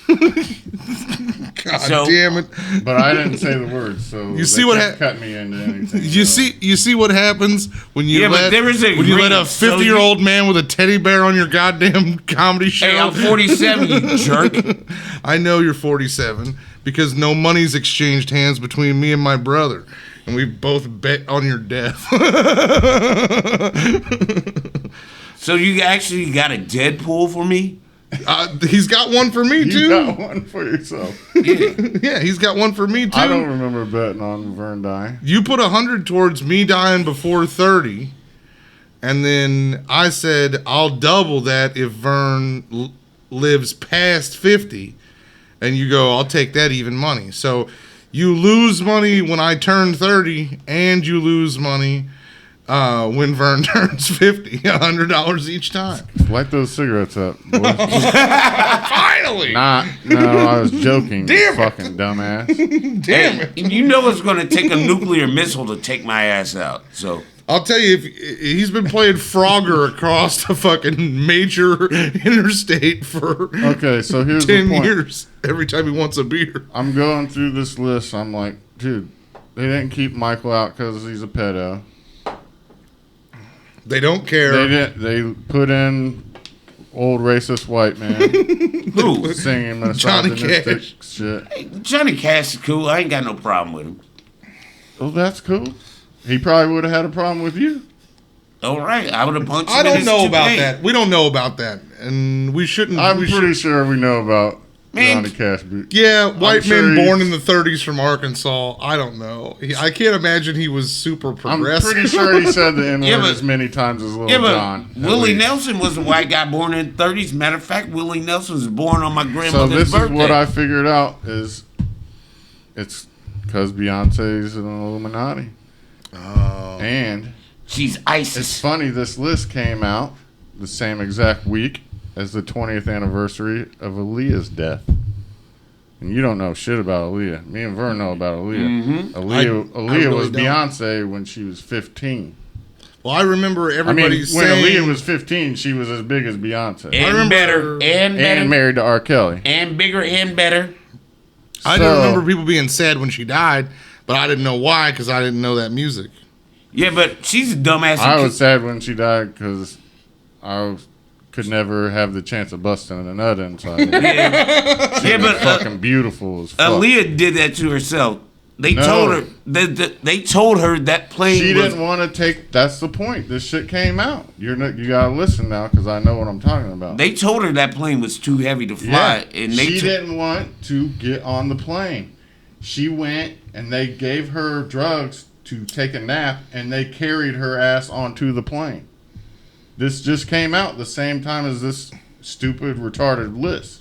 God so- damn it. But I didn't say the words, so You see what cut me into anything. You see what happens when you Yeah, but let there is a when you let a agreement, so 50-year-old man with a teddy bear on your goddamn comedy show. Hey, I'm 47, you jerk. I know you're 47 because no money's exchanged hands between me and my brother, and we both bet on your death. So you actually got a Deadpool for me? He's got one for me You too. got one for yourself. Yeah, he's got one for me too. I don't remember betting on Vern dying. You put 100 towards me dying before 30, and then I said I'll double that if Vern lives past 50, and you go, I'll take that even money. So you lose money when I turn 30, and you lose money when Vern turns 50, $100 each time. Light those cigarettes up, boy. Finally! No, I was joking. Damn you it. fucking dumbass. Damn it. And you know it's going to take a nuclear missile to take my ass out. So I'll tell you, if he's been playing Frogger across the fucking major interstate for Okay, so here's 10 the point. years every time he wants a beer. I'm going through this list. I'm like, dude, they didn't keep Michael out because he's a pedo. They don't care. They didn't. They put in old racist white man who? singing Johnny misogynistic shit. Johnny Cash is cool. I ain't got no problem with him. Oh, that's cool. He probably would have had a problem with you. All right, I would have punched him. I in don't his know about toupee. that. We don't know about that, and we shouldn't. I'm we pretty sure we know about Man. Johnny Cash. But Yeah, white sure men he's- born in the 30s from Arkansas. I don't know. I can't imagine he was super I'm progressive. pretty sure he said the N-word Yeah, but- as many times as Lil Yeah, but Jon. at Willie least. Nelson was a white guy born in the 30s. Matter of fact, Willie Nelson was born on my So grandmother's this birthday. is what I figured out is it's because Beyonce's an Illuminati. Oh. And She's it's ISIS. funny, this list came out the same exact week as the 20th anniversary of Aaliyah's death. And you don't know shit about Aaliyah. Me and Vern know about Aaliyah. Aaliyah I really was don't. Beyonce when she was 15. Well, I remember I mean, everybody when saying Aaliyah was 15, she was as big as Beyonce. And remember- better. And better. And married to R. Kelly. And bigger and better. I So- don't remember people being sad when she died, but I didn't know why because I didn't know that music. Yeah, but she's a dumbass. I was sad when she died because I could never have the chance of busting a nut inside. yeah, but fucking beautiful as fuck. Aaliyah did that to herself. They No. told her. They told her that plane. She was, didn't want to take. That's the point. This shit came out. You gotta listen now because I know what I'm talking about. They told her that plane was too heavy to fly, and she didn't want to get on the plane. She went and they gave her drugs to take a nap, and they carried her ass onto the plane. This just came out the same time as this stupid, retarded list.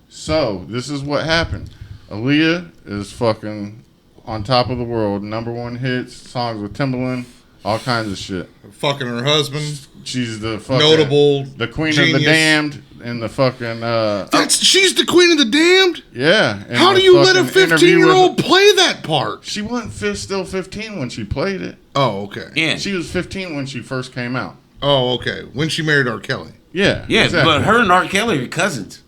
So this is what happened. Aaliyah is fucking on top of the world. #1 hits, songs with Timbaland, all kinds of shit. Fucking her husband. She's the fucking Notable the queen genius. of the damned in the fucking She's the queen of the damned? yeah. in How the do you let a fucking interview with- 15-year-old play that part? She wasn't still 15 when she played it. Oh, okay. yeah, She was 15 when she first came out. Oh, okay. When she married R. Kelly. Yeah. yeah. exactly. But her and R. Kelly are cousins.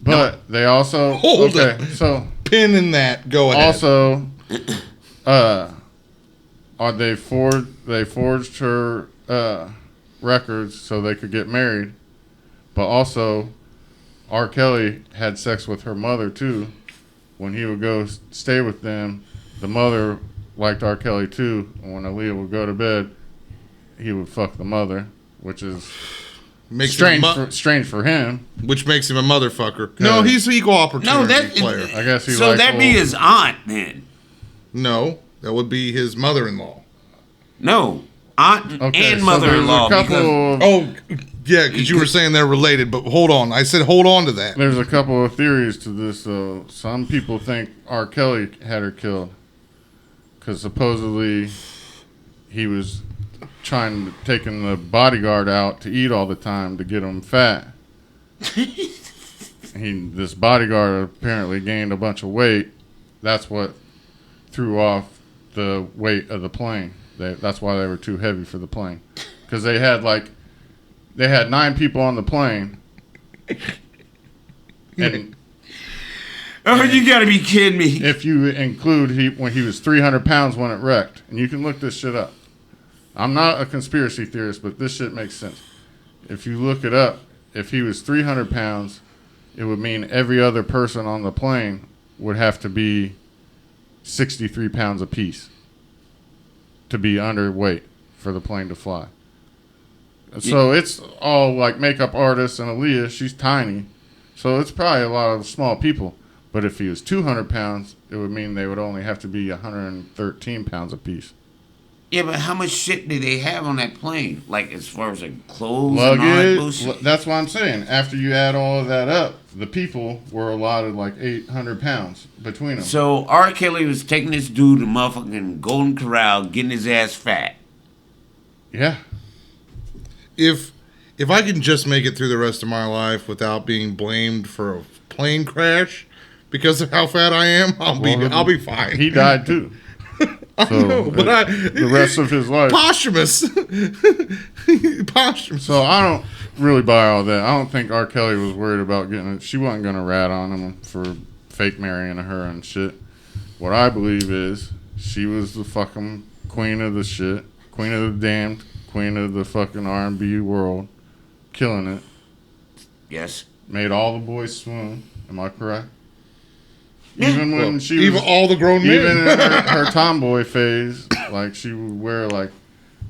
But they also Hold okay. it. So Pin in that. Go ahead. also, they forged her records so they could get married, but also, R. Kelly had sex with her mother too. When he would go stay with them, the mother liked R. Kelly too. And when Aaliyah would go to bed, he would fuck the mother, which is makes strange. him Strange for him. which makes him a motherfucker. No, he's an equal opportunity No, that player. I guess he. So liked that'd be old- his aunt then. No, that would be his mother-in-law. No, aunt Okay, and so mother-in-law. There's a couple. Because, Oh, yeah, because you were saying they're related, but hold on. I said hold on to that. There's a couple of theories to this, though. Some people think R. Kelly had her killed because supposedly he was taking the bodyguard out to eat all the time to get him fat. This bodyguard apparently gained a bunch of weight. That's what threw off the weight of the plane. That's why they were too heavy for the plane, because they had 9 people on the plane. And oh, you gotta be kidding me. if you include when he was 300 pounds when it wrecked, and you can look this shit up. I'm not a conspiracy theorist, but this shit makes sense. If you look it up, if he was 300 pounds, it would mean every other person on the plane would have to be 63 pounds apiece to be underweight for the plane to fly. So it's all like makeup artists and Aaliyah. She's tiny. So it's probably a lot of small people. But if he was 200 pounds, it would mean they would only have to be 113 pounds apiece. Yeah, but how much shit did they have on that plane? Like as far as like clothes and all that Luggage. bullshit? That's what I'm saying. After you add all of that up, the people were allotted like 800 pounds between them. So R. Kelly was taking this dude to motherfucking Golden Corral, getting his ass fat. Yeah. If I can just make it through the rest of my life without being blamed for a plane crash because of how fat I am, I'll be fine. He died too. I know, but the rest of his life. posthumous. Posthumous. So I don't really buy all that. I don't think R. Kelly was worried about getting it. She wasn't going to rat on him for fake marrying her and shit. What I believe is she was the fucking queen of the shit, queen of the damned, queen of the fucking R&B world, killing it. Yes. Made all the boys swoon. Am I correct? Yeah. Even when Well, she even was, all the grown even men. in her tomboy phase, like she would wear like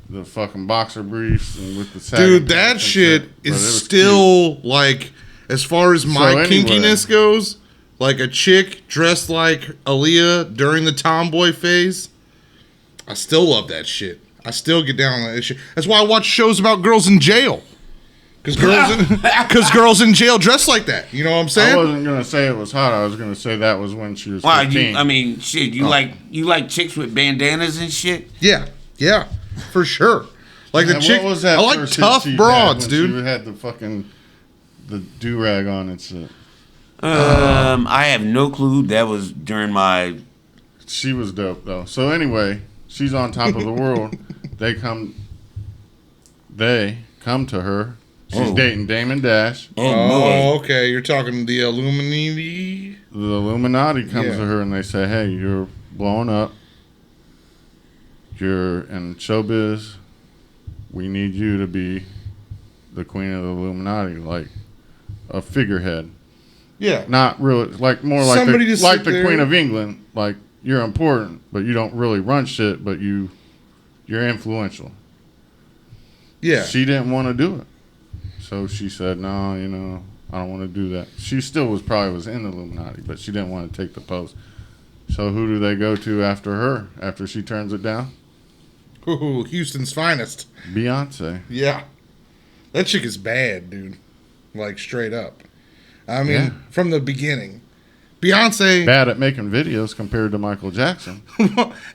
the fucking boxer briefs and with the sagging Dude, pants that and shit But it is was still like, as far as my So anyway. kinkiness goes, like a chick dressed like Aaliyah during the tomboy phase. I still love that shit. I still get down on that shit. That's why I watch shows about girls in jail. Because girls in jail dress like that. You know what I'm I saying? wasn't gonna say it was hot. I was gonna say that was when she was Why? 15. I mean, shit. You like chicks with bandanas and shit. Yeah, for sure. Like the And chick. what was that I like first hit tough she had broads, when dude. She had the fucking the do rag on and shit. I have no clue. That was during my. She was dope though. So anyway, she's on top of the world. They come to her. She's Oh. dating Damon Dash. Oh, okay. You're talking the Illuminati. The Illuminati comes Yeah. to her and they say, "Hey, you're blowing up. You're in showbiz. We need you to be the queen of the Illuminati, like a figurehead." Yeah. Not really, like more like Somebody to like sit the there. Queen of England. Like you're important, but you don't really run shit. But you're influential. Yeah. She didn't want to do it, so she said, "No, I don't want to do that." She still was in the Illuminati, but she didn't want to take the post. So who do they go to after her? After she turns it down? Ooh, Houston's finest. Beyonce. Yeah. That chick is bad, dude. Like, straight up. I mean, Yeah. from the beginning. Beyonce. Bad at making videos compared to Michael Jackson.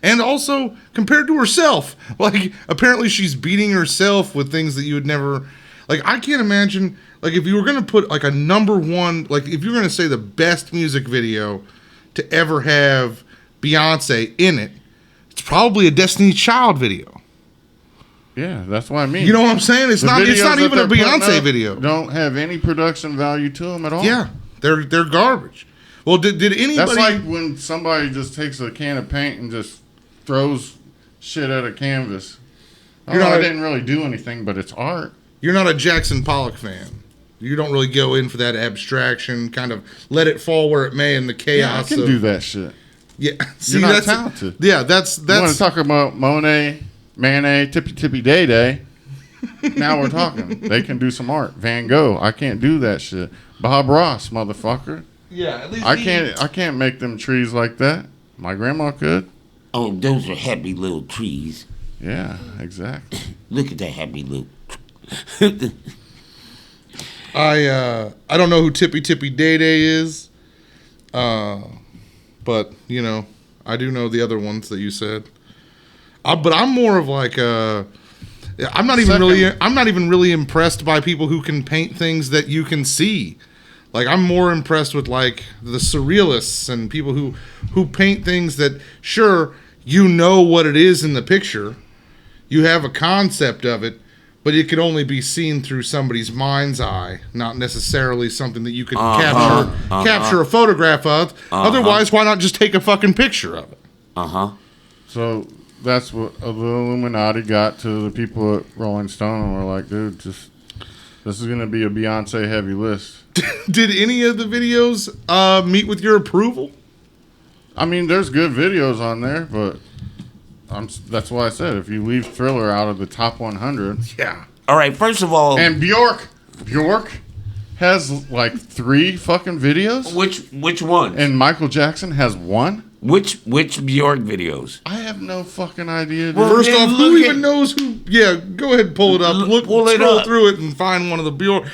And also, compared to herself. Like, apparently she's beating herself with things that you would never... Like, I can't imagine... Like, if you were going to put, like, a number one... Like, if you were going to say the best music video to ever have Beyonce in it, it's probably a Destiny's Child video. Yeah, that's what I mean. You know what I'm saying? It's The not videos that even a they're putting Beyonce up video. Don't have any production value to them at all. Yeah, they're garbage. Well, did anybody? That's like when somebody just takes a can of paint and just throws shit at a canvas. I didn't really do anything, but it's art. You're not a Jackson Pollock fan. You don't really go in for that abstraction, kind of let it fall where it may in the chaos. Yeah, I can do that shit. Yeah, see, You're not that's talented. Yeah, that's. You want to talk about Monet, Manet, Tippy Day Day? Now we're talking. They can do some art. Van Gogh, I can't do that shit. Bob Ross, motherfucker. Yeah, at least I can't make them trees like that. My grandma could. Oh, those are happy little trees. Yeah, exactly. Look at that happy little. I don't know who Tippy Day Day is, but I do know the other ones that you said. But I'm more of like I'm not even really impressed by people who can paint things that you can see. Like, I'm more impressed with like the surrealists and people who paint things that, sure, you know what it is in the picture, you have a concept of it, but it could only be seen through somebody's mind's eye, not necessarily something that you could capture a photograph of. Otherwise, why not just take a fucking picture of it? So that's what the Illuminati got to the people at Rolling Stone, and were like, dude, this is going to be a Beyonce heavy list. Did any of the videos meet with your approval? I mean, there's good videos on there, but that's why I said if you leave Thriller out of the top 100. Yeah. All right, first of all, And Bjork has like 3 fucking videos, which one? and Michael Jackson has 1. Which Bjork videos? I have no fucking idea. Dude. Well, First then off, who look even knows who? Yeah, go ahead and pull it up. Scroll through it and find one of the Bjork.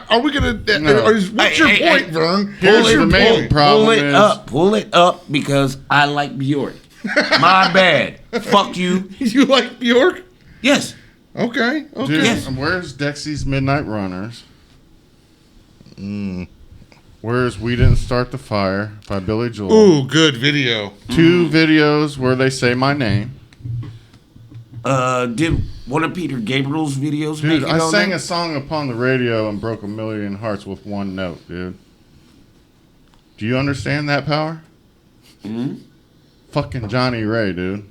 Are we gonna? No. What's your point, Vern? Here's What's your the main point? problem. Pull it up because I like Bjork. My bad. Fuck you. You like Bjork? Yes. Okay. Dude, Yes. where's Dexy's Midnight Runners? Where's We Didn't Start the Fire by Billy Joel? Ooh, good video. 2 videos where they say my name. Did one of Peter Gabriel's videos Dude, make it I on sang there? a song upon the radio and broke 1,000,000 hearts with 1 note, dude. Do you understand that power? Fucking Johnny Ray, dude.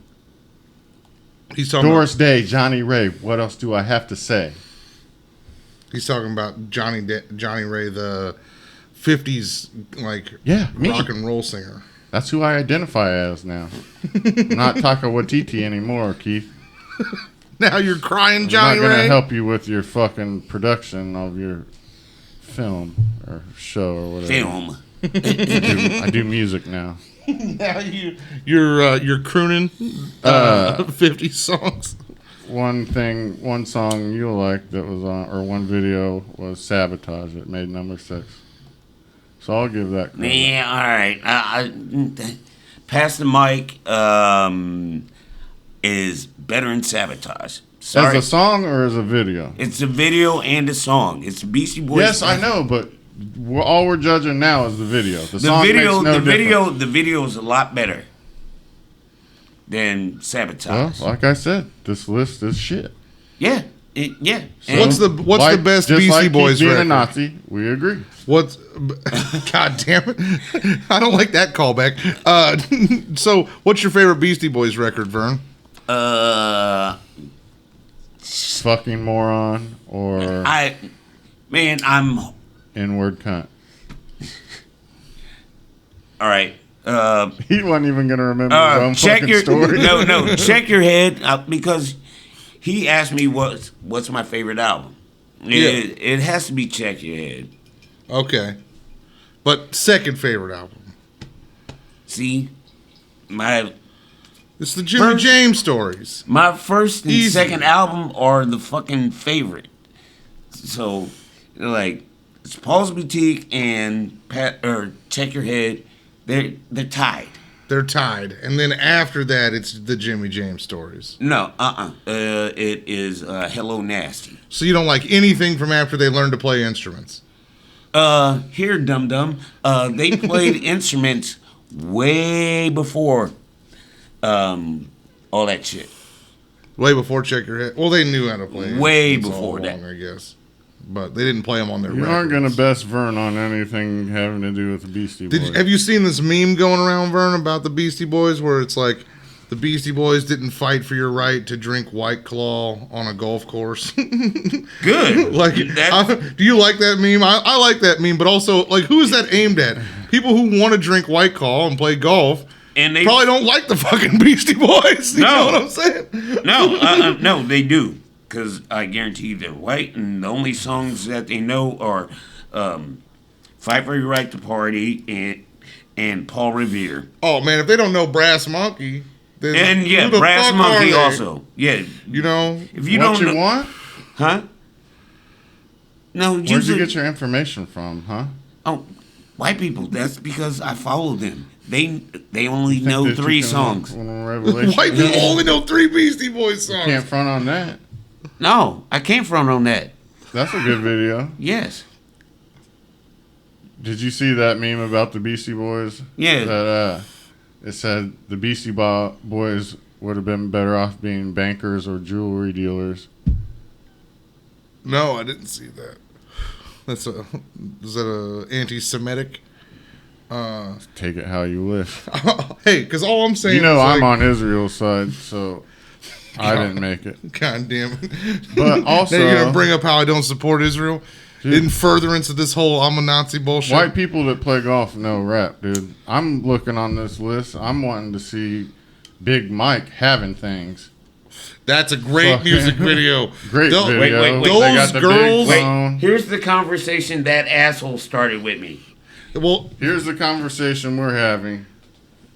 He's talking. Doris Day, Johnny Ray. What else do I have to say? He's talking about Johnny Ray, the '50s Me. rock and roll singer. That's who I identify as now. I'm not Taika Waititi anymore, Keith. Now you're crying, I'm Johnny not gonna Ray. help you with your fucking production of your film or show or whatever. Film. I do music now. Now you're crooning 50 songs. One song you like that was on, or one video was Sabotage. It made number 6. So I'll give that credit. Yeah, all right. Pass the mic is better than Sabotage. Sorry. As a song or as a video? It's a video and a song. It's Beastie Boys. Yes, I know, but all we're judging now is the video. The song makes no difference. The video is a lot better than Sabotage. Well, like I said, this list is shit. Yeah. So what's the best just Beastie like Boys being record? a Nazi, we agree. What's God damn it! I don't like that callback. So what's your favorite Beastie Boys record, Vern? Fucking moron or I'm N-word cunt. All right. He wasn't even gonna remember his own Check fucking your story. no. Check your head because he asked me what's my favorite album. It has to be Check Your Head. Okay. But second favorite album. See, It's the Jimmy James stories. my first and Easy. second album are the fucking favorite. So, like, it's Paul's Boutique and Check Your Head. They're tied. They're tied. And then after that, it's the Jimmy James stories. No, it is Hello Nasty. So you don't like anything from after they learned to play instruments? Here, dum dum. They played instruments way before all that shit. Way before Check Your Head. Well, they knew how to play Way instruments all before that. along, I guess. But they didn't play them on their You records. aren't gonna best Vern on anything having to do with the Beastie Boys. Have you seen this meme going around, Vern, about the Beastie Boys, where it's like the Beastie Boys didn't fight for your right to drink White Claw on a golf course? Good. Like, do you like that meme? I like that meme, but also, like, who is that aimed at? People who want to drink White Claw and play golf And they probably don't like the fucking Beastie Boys. You know what I'm saying? No, they do. Because I guarantee they're white, and the only songs that they know are Fight for Your Right to Party and Paul Revere. Oh, man, if they don't know Brass Monkey, then And yeah, who the Brass fuck Monkey are they? also. Yeah. You know? If you what don't you know, want? huh? No, Where'd you usually, get your information from, huh? oh, white people. That's because I follow them. They only Think know that you 3 can songs. win a revelation? White people only know 3 Beastie Boys songs. Can't front on that. No, I came from on that. That's a good video. Yes. Did you see that meme about the Beastie Boys? Yeah. That it said the Beastie Boys would have been better off being bankers or jewelry dealers. No, I didn't see that. Is that a anti-Semitic? Take it how you wish. Hey, because all I'm saying You know is I'm like, on Israel's side, so I didn't make it. God damn it. But also, now you're going to bring up how I don't support Israel? Dude. In furtherance of this whole I'm a Nazi bullshit? white people that play golf know rap, dude. I'm looking on this list. I'm wanting to see Big Mike having things. That's a great Fuck. music video. Great Those- video. wait, those They got the girls- big phone. Here's the conversation that asshole started with me. Well, Here's the conversation we're having.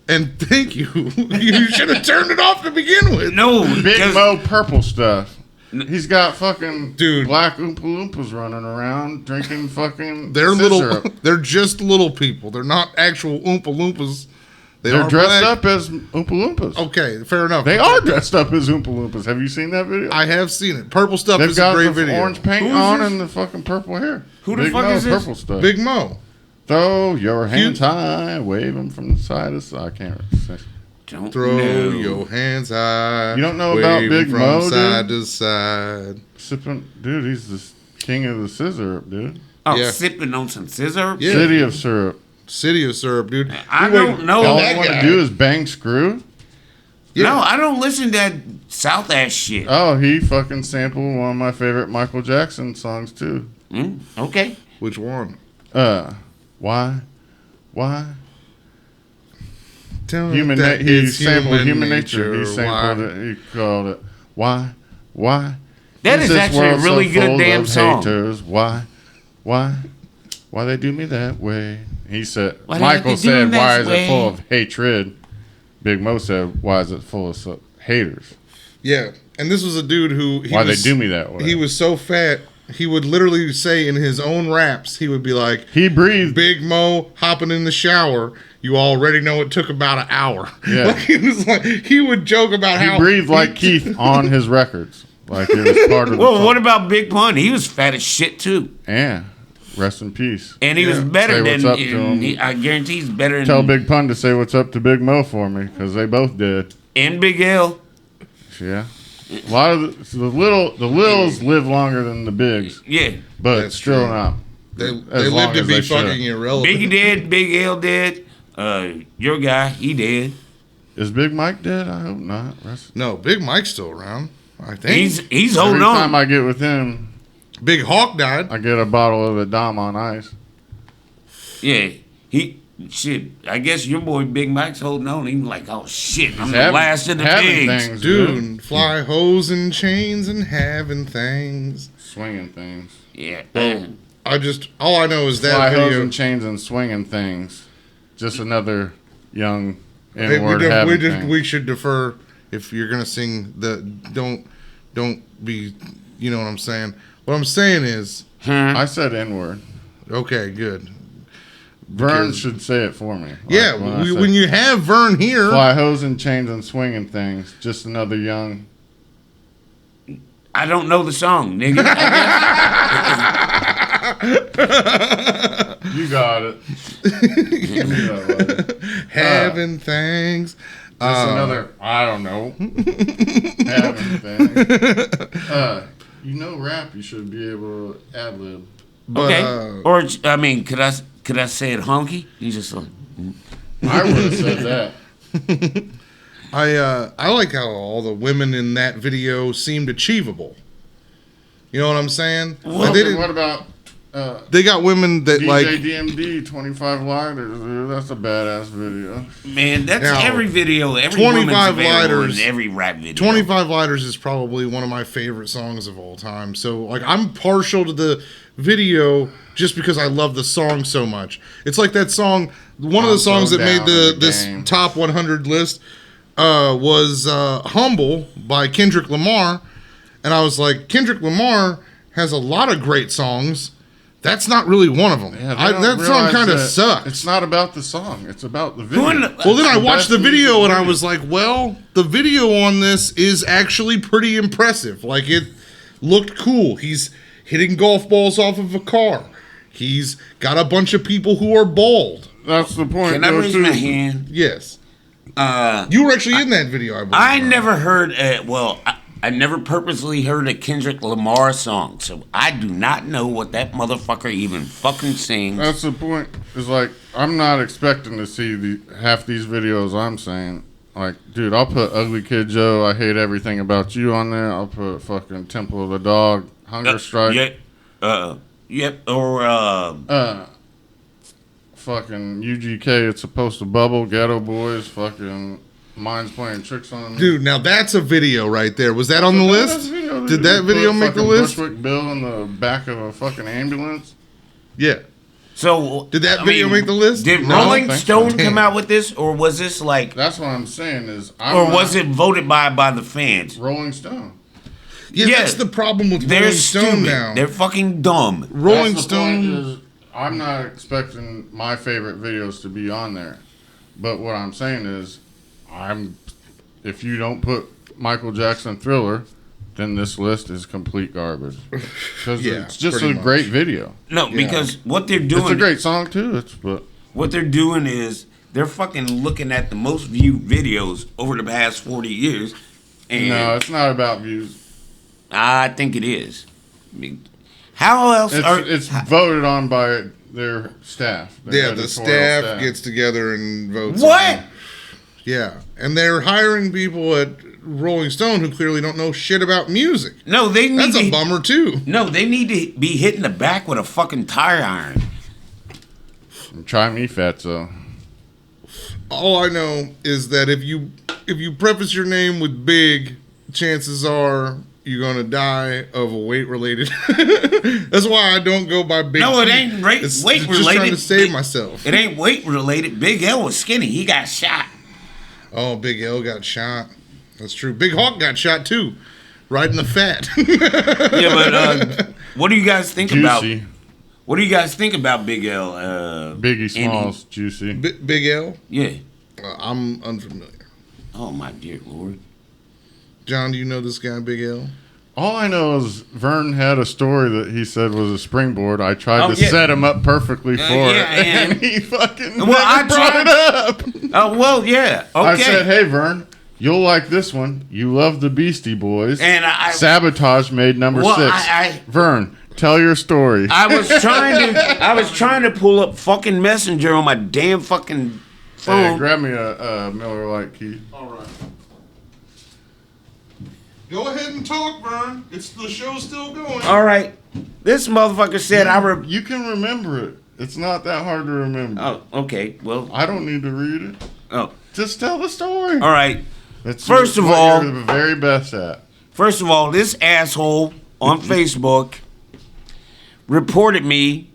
and thank you. You should have turned it off to begin with. No, Big because Mo purple stuff. He's got fucking Dude. black Oompa Loompas running around drinking fucking They're scissor. they're just little people. They're not actual Oompa Loompas. They're are dressed black. up as Oompa Loompas. Okay, fair enough. They are dressed up as Oompa Loompas. Have you seen that video? I have seen it. Purple Stuff They've is a got great the video. orange paint Who's on this? and the fucking purple hair. Who the Big fuck Mo, is this? purple stuff. Big Mo. Throw your hands high, wave them from the side to side. I can't say. don't Throw know. your hands high. You don't know about wave Big from Mo, dude? side to side. Sipping, dude, he's the king of the scissor, dude. Oh, Yeah. sipping on some scissor? Yeah. City of syrup. City of Syrup, dude. I You don't wait- know All that I want guy. to do is bang screw. Yeah. No, I don't listen to that South ass shit. Oh, he fucking sampled one of my favorite Michael Jackson songs too. Okay. Which one? Why? Tell me Human. that He it's sampled Human Nature. He Why? sampled it. He called it. Why? That is this actually a world really good full damn of song. Haters? Why they do me that way? He said. Why they have Michael to do said, me "Why that is way?" it full of hatred?" Big Mo said, "Why is it full of haters? Yeah, and this was a dude who Why they do me that way?" He was so fat, he would literally say in his own raps, he would be like, He breathed. Big Mo hopping in the shower. You already know it took about an hour. Yeah. Like, he was like, he would joke about He how breathed like Keith on his records, like it was part of the Well, song. what about Big Pun? He was fat as shit too, Yeah, rest in peace. and he was Yeah. better Say than. what's up to him. I guarantee he's better than. Tell Big Pun to say what's up to Big Mo for me, because they both did. and Big L. Yeah, a lot of the littles live longer than the bigs, Yeah, but That's still true. not. they as live long to as be they should. fucking irrelevant. Biggie dead, Big L dead. Your guy, he dead. Is Big Mike dead? I hope not. No, Big Mike's still around. I think. He's Every holding time on. I get with him, Big Hawk died. I get a bottle of the Dom on ice. Yeah, he Shit, I guess your boy Big Mike's holding on. He's like, oh shit, I'm the having- last of the having pigs. things, Dude, fly hoes and chains and having things. Swinging things. Yeah. All I know is that Fly hose video. and chains and swinging things. Just another young Hey, N-word having thing. we should defer if you're gonna sing the don't be, you know what I'm saying. What I'm saying is, I said N-word. okay, good. Vern Because- should say it for me. Like Yeah, when I say, when you have Vern here, fly hose and chains and swinging things. Just another young. I don't know the song, nigga. You got it. Give me that one. having things. Just another. I don't know. Having things. You know rap. You should be able to ad lib. But, Okay. Or I mean, could I say it honky? You just like, I would have said that. I like how all the women in that video seemed achievable. You know what I'm saying? Like, What about they got women that DJ like DMD 25 lighters? Dude, that's a badass video. man, that's Now, every video, every 25 woman's available lighters, in every rap video. 25 Lighters is probably one of my favorite songs of all time. So like I'm partial to the video just because I love the song so much. It's like that song, one of the I'm songs so that made down with the this game. top 100 list was Humble by Kendrick Lamar. And I was like, Kendrick Lamar has a lot of great songs. That's not really one of them. Yeah, they don't that song realize kind of that sucks. It's not about the song. It's about the video. Who in the- Well, then It's I the watched best the video music and I video. was like, well, the video on this is actually pretty impressive. Like, it looked cool. He's hitting golf balls off of a car. He's got a bunch of people who are bald. That's the point. Can I though, raise too. my hand? Yes. You were actually in that video, I believe. I right? never heard. I never purposely heard a Kendrick Lamar song, so I do not know what that motherfucker even fucking sings. That's the point. It's like I'm not expecting to see half these videos. I'm saying, like, dude, I'll put Ugly Kid Joe, I Hate Everything About You on there. I'll put fucking Temple of the Dog, Hunger Strike, Yep. Or fucking UGK. It's supposed to bubble. Ghetto Boys, fucking Minds Playing Tricks on Me. Dude, now that's a video right there. Was that on the list? Did that video Put make the fucking list? Bushwick Bill in the back of a fucking ambulance. Yeah. so Did that video make the list? Did No, I don't Rolling think Stone so. come out with this, or was this like, That's what I'm saying is, or was it voted by the fans? Rolling Stone? Yeah, Yeah. that's the problem with They're Rolling Stone stupid. now. They're fucking dumb. Rolling That's the point Stone. is, I'm not expecting my favorite videos to be on there, but what I'm saying is, if you don't put Michael Jackson Thriller, then this list is complete garbage. Because Yeah, it's just pretty a much. great video. No, because what they're It's a doing, great song too. But what they're doing is they're fucking looking at the most viewed videos over the past 40 years, and no, it's not about views. I think it is. I mean, how else It's voted on by their staff. their Yeah, the editorial staff gets together and votes. what? Yeah, and they're hiring people at Rolling Stone who clearly don't know shit about music. No, they need That's to. a bummer too. No, they need to be hitting the back with a fucking tire iron. Try me, Fatso. All I know is that if you preface your name with big, chances are you're gonna die of a weight related. That's why I don't go by big. No, it T. ain't weight Just related. trying to save myself. It ain't weight related. Big L was skinny. He got shot. Oh, Big L got shot. That's true. Big Hawk got shot too, right in the fat. Yeah, but what do you guys think about? Juicy. What do you guys think about Big L? Biggie Andy? Smalls, Juicy. Big L. Yeah. I'm unfamiliar. Oh my dear Lord. John, do you know this guy, Big L? All I know is Vern had a story that he said was a springboard. I tried Oh, to yeah. set him up perfectly for yeah, it, and and- he fucking Well, I never brought tried- it up. Oh well, yeah. Okay. I said, "Hey, Vern, you'll like this one. You love the Beastie Boys." And I Sabotage made number Well, 6. Vern, tell your story. I was trying to pull up fucking Messenger on my damn fucking Hey, phone. grab me a Miller Lite key. All right. Go ahead and talk, Vern. The show's still going. All right. This motherfucker said You can remember it. It's not that hard to remember. Oh, okay. Well, I don't need to read it. oh, Just tell the story. all right. That's First of what all- you're the very best at. First of all, this asshole on Facebook reported me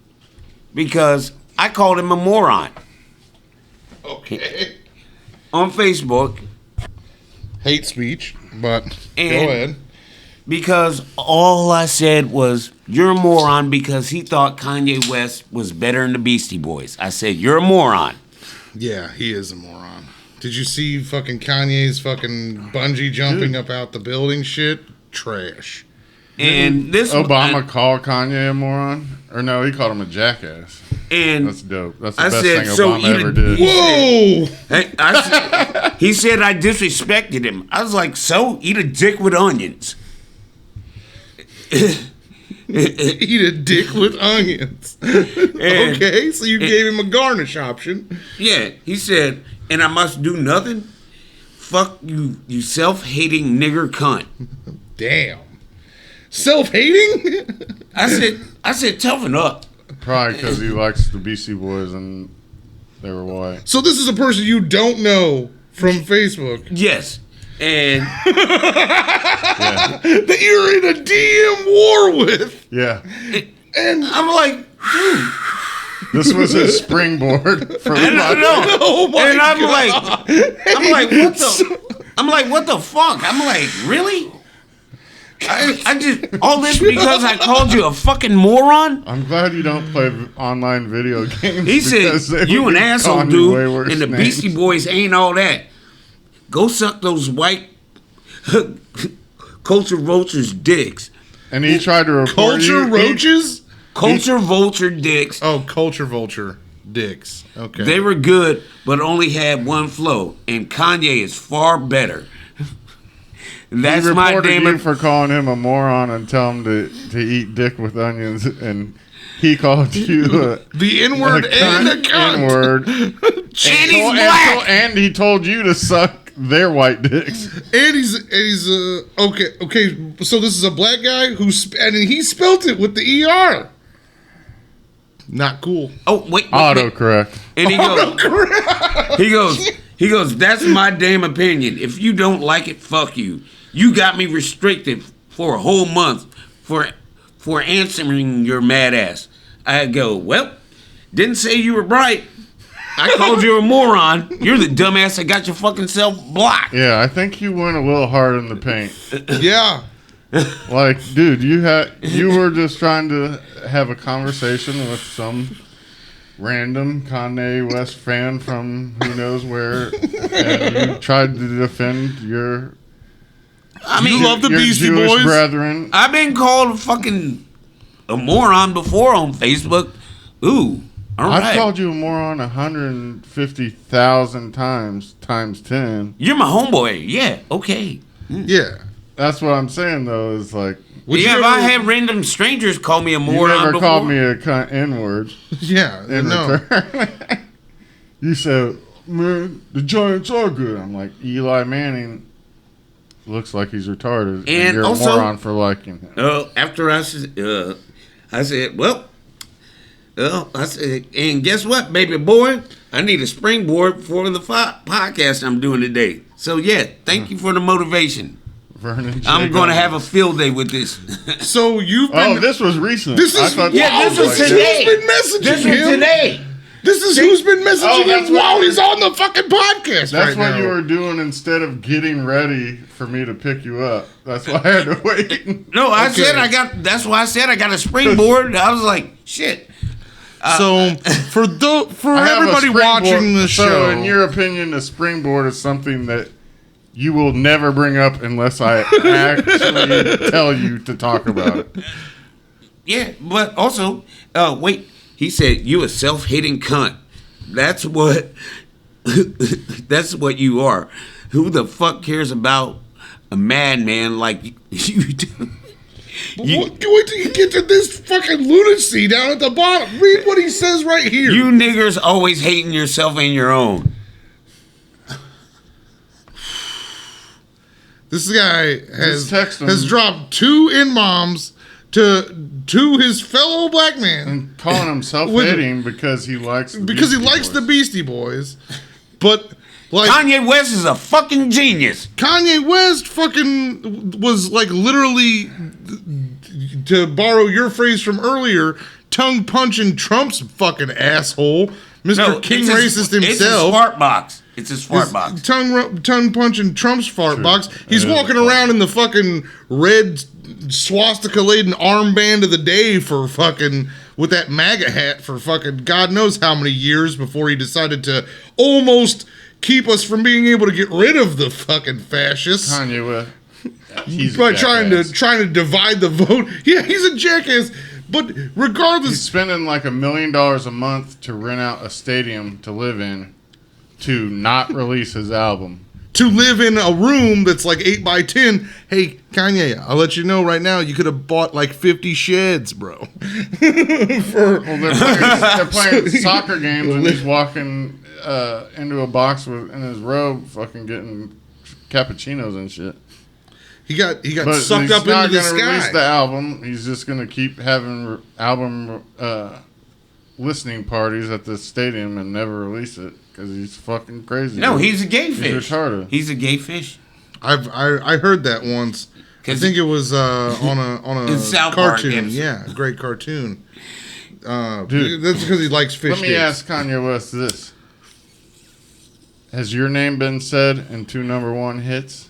because I called him a moron Okay. on Facebook Hate speech, but go And- ahead. because all I said was, you're a moron because he thought Kanye West was better than the Beastie Boys. I said, you're a moron. Yeah, he is a moron. Did you see fucking Kanye's fucking bungee jumping up out the building shit? Trash. And this Obama called Kanye a moron? Or no, he called him a jackass. and That's dope. That's the I best said, thing so Obama even- ever did. Whoa! Hey, he said I disrespected him. I was like, so eat a dick with onions. Eat a dick with onions. Okay, so you gave him a garnish option. Yeah, he said, and I must do nothing. Fuck you, you self-hating nigger cunt. Damn. Self-hating? I said, toughen up. Probably because he likes the Beastie Boys and they were white. So this is a person you don't know from Facebook Yes, and Yeah. that you're in a DM war with. Yeah. And I'm like, This was his springboard for the I don't know. oh my And I'm God. like, what the fuck? I'm like, really? I just all this because I called you a fucking moron. I'm glad you don't play online video games. He because they said, "You would an be asshole, calling you way dude, worse and the names." Beastie Boys ain't all that. Go suck those white culture vultures' dicks. And he tried to report Culture you. roaches? Culture vulture dicks. Oh, culture vulture dicks. Okay. They were good, but only had one flow, and Kanye is far better." That's He my reported damn you it. for calling him a moron and tell him to eat dick with onions, and he called you the N-word and the cunt. N-word. And he's black. And he told you to suck their white dicks. And he's okay. So this is a black guy and he spelt it with the ER. Not cool. Oh wait, Autocorrect. and he goes. That's my damn opinion. If you don't like it, fuck you. You got me restricted for a whole month for answering your mad ass. I go, well, didn't say you were bright. I called you a moron. You're the dumbass that got your fucking self blocked. Yeah, I think you went a little hard in the paint. Yeah. Like, dude, you were just trying to have a conversation with some random Kanye West fan from who knows where, and you tried to defend your I mean, You love the your Beastie Jewish Boys? brethren. I've been called a moron before on Facebook. Ooh, all I've right. called you a moron 150,000 times 10. You're my homeboy. Yeah, okay. Yeah. That's what I'm saying though. Is like Would yeah, you if I ever- had random strangers call me a you moron never before. called me a cunt N-word Yeah. in No. return. You said, "Man, the Giants are good." I'm like, Eli Manning looks like he's retarded, and you're also- a moron for liking him. After I said, well, I said, and guess what, baby boy? I need a springboard for the podcast I'm doing today. So yeah, thank you for the motivation. Vernon J. I'm going to Gomez. have a field day with this. So you've been. Oh, this was recent. This is- I thought Yeah, that this was was like- today. Who's been messaging This him? was today. This is who's been messaging Oh, that's him while what- he's on the fucking podcast. That's right what now. you were doing instead of getting ready for me to pick you up. That's why I had to wait. No, I Okay. said that's why I said I got a springboard. I was like, shit. So for I have a everybody springboard. watching the show, So, in your opinion, a springboard is something that you will never bring up unless I actually tell you to talk about it. Yeah, but also, wait. He said you a self-hating cunt. That's what. That's what you are. Who the fuck cares about a madman like you do? wait till you get to this fucking lunacy down at the bottom. Read what he says right here. You niggers always hating yourself and your own. This guy has text him. dropped 2 N-moms, to his fellow black man, And calling himself hating because he likes the Beastie Boys, but like Kanye West is a fucking genius. Kanye West fucking was like literally, to borrow your phrase from earlier, tongue punching Trump's fucking asshole, Mr. King Racist himself. It's his fart box. It's his fart box. Tongue punching Trump's fart box. He's walking around in the fucking red swastika laden armband of the day for fucking, with that MAGA hat for fucking God knows how many years before he decided to almost keep us from being able to get rid of the fucking fascists. Kanye West. He's by trying to divide the vote. Yeah, he's a jackass. But regardless, he's spending like $1 million a month to rent out a stadium to live in, to not release his album. To live in a room that's like 8 by 10. Hey, Kanye, I'll let you know right now, you could have bought like 50 sheds, bro. They're playing soccer games and he's walking into a box in his robe, fucking getting cappuccinos and shit. He got sucked up into the sky. He's not going to release the album. He's just going to keep having album listening parties at the stadium and never release it. Because he's fucking crazy. No, he's a gay fish. He's retarded. He's a gay fish. I heard that once. I think it was on a South cartoon. Park, yeah, a great cartoon. Dude, that's because he likes fish. Let me ask Kanye West this: has your name been said in 2 #1 hits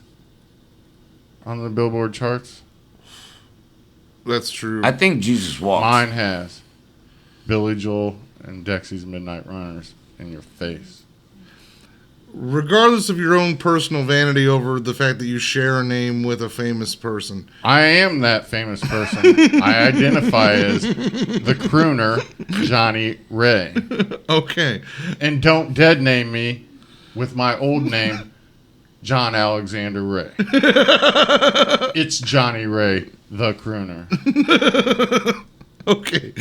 on the Billboard charts? That's true. I think Jesus Walks. Mine has. Billy Joel and Dexy's Midnight Runners in your face. Regardless of your own personal vanity over the fact that you share a name with a famous person. I am that famous person. I identify as the crooner Johnny Ray. Okay. And don't dead name me with my old name, John Alexander Ray. It's Johnny Ray, the crooner. Okay,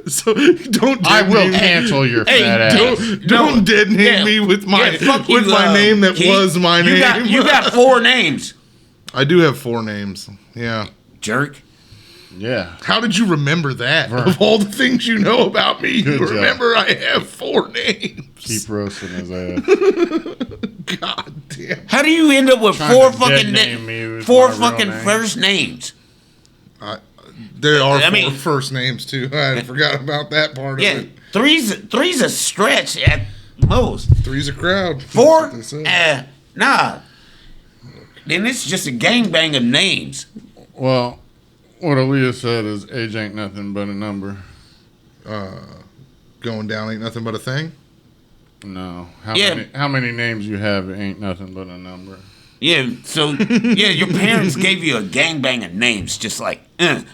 so don't. I will cancel your fat ass. Don't dead name me with my name that was my name. You got 4 names. I do have 4 names. Yeah. Jerk. Yeah. How did you remember that? Of all the things you know about me, Good you job. remember I have 4 names. Keep roasting his ass. God damn. How do you end up with Trying 4 to fucking dead name me with four my real fucking name. first names? There are I 4 mean- first names too. I forgot about that part Yeah, of it. three's a stretch at most. 3's a crowd. 4, That's what they say. nah. Then it's just a gangbang of names. Well, what Aaliyah said is age ain't nothing but a number. Going down ain't nothing but a thing. No. Yeah. How many names you have ain't nothing but a number. Yeah, so, yeah, your parents gave you a gangbang of names, just like,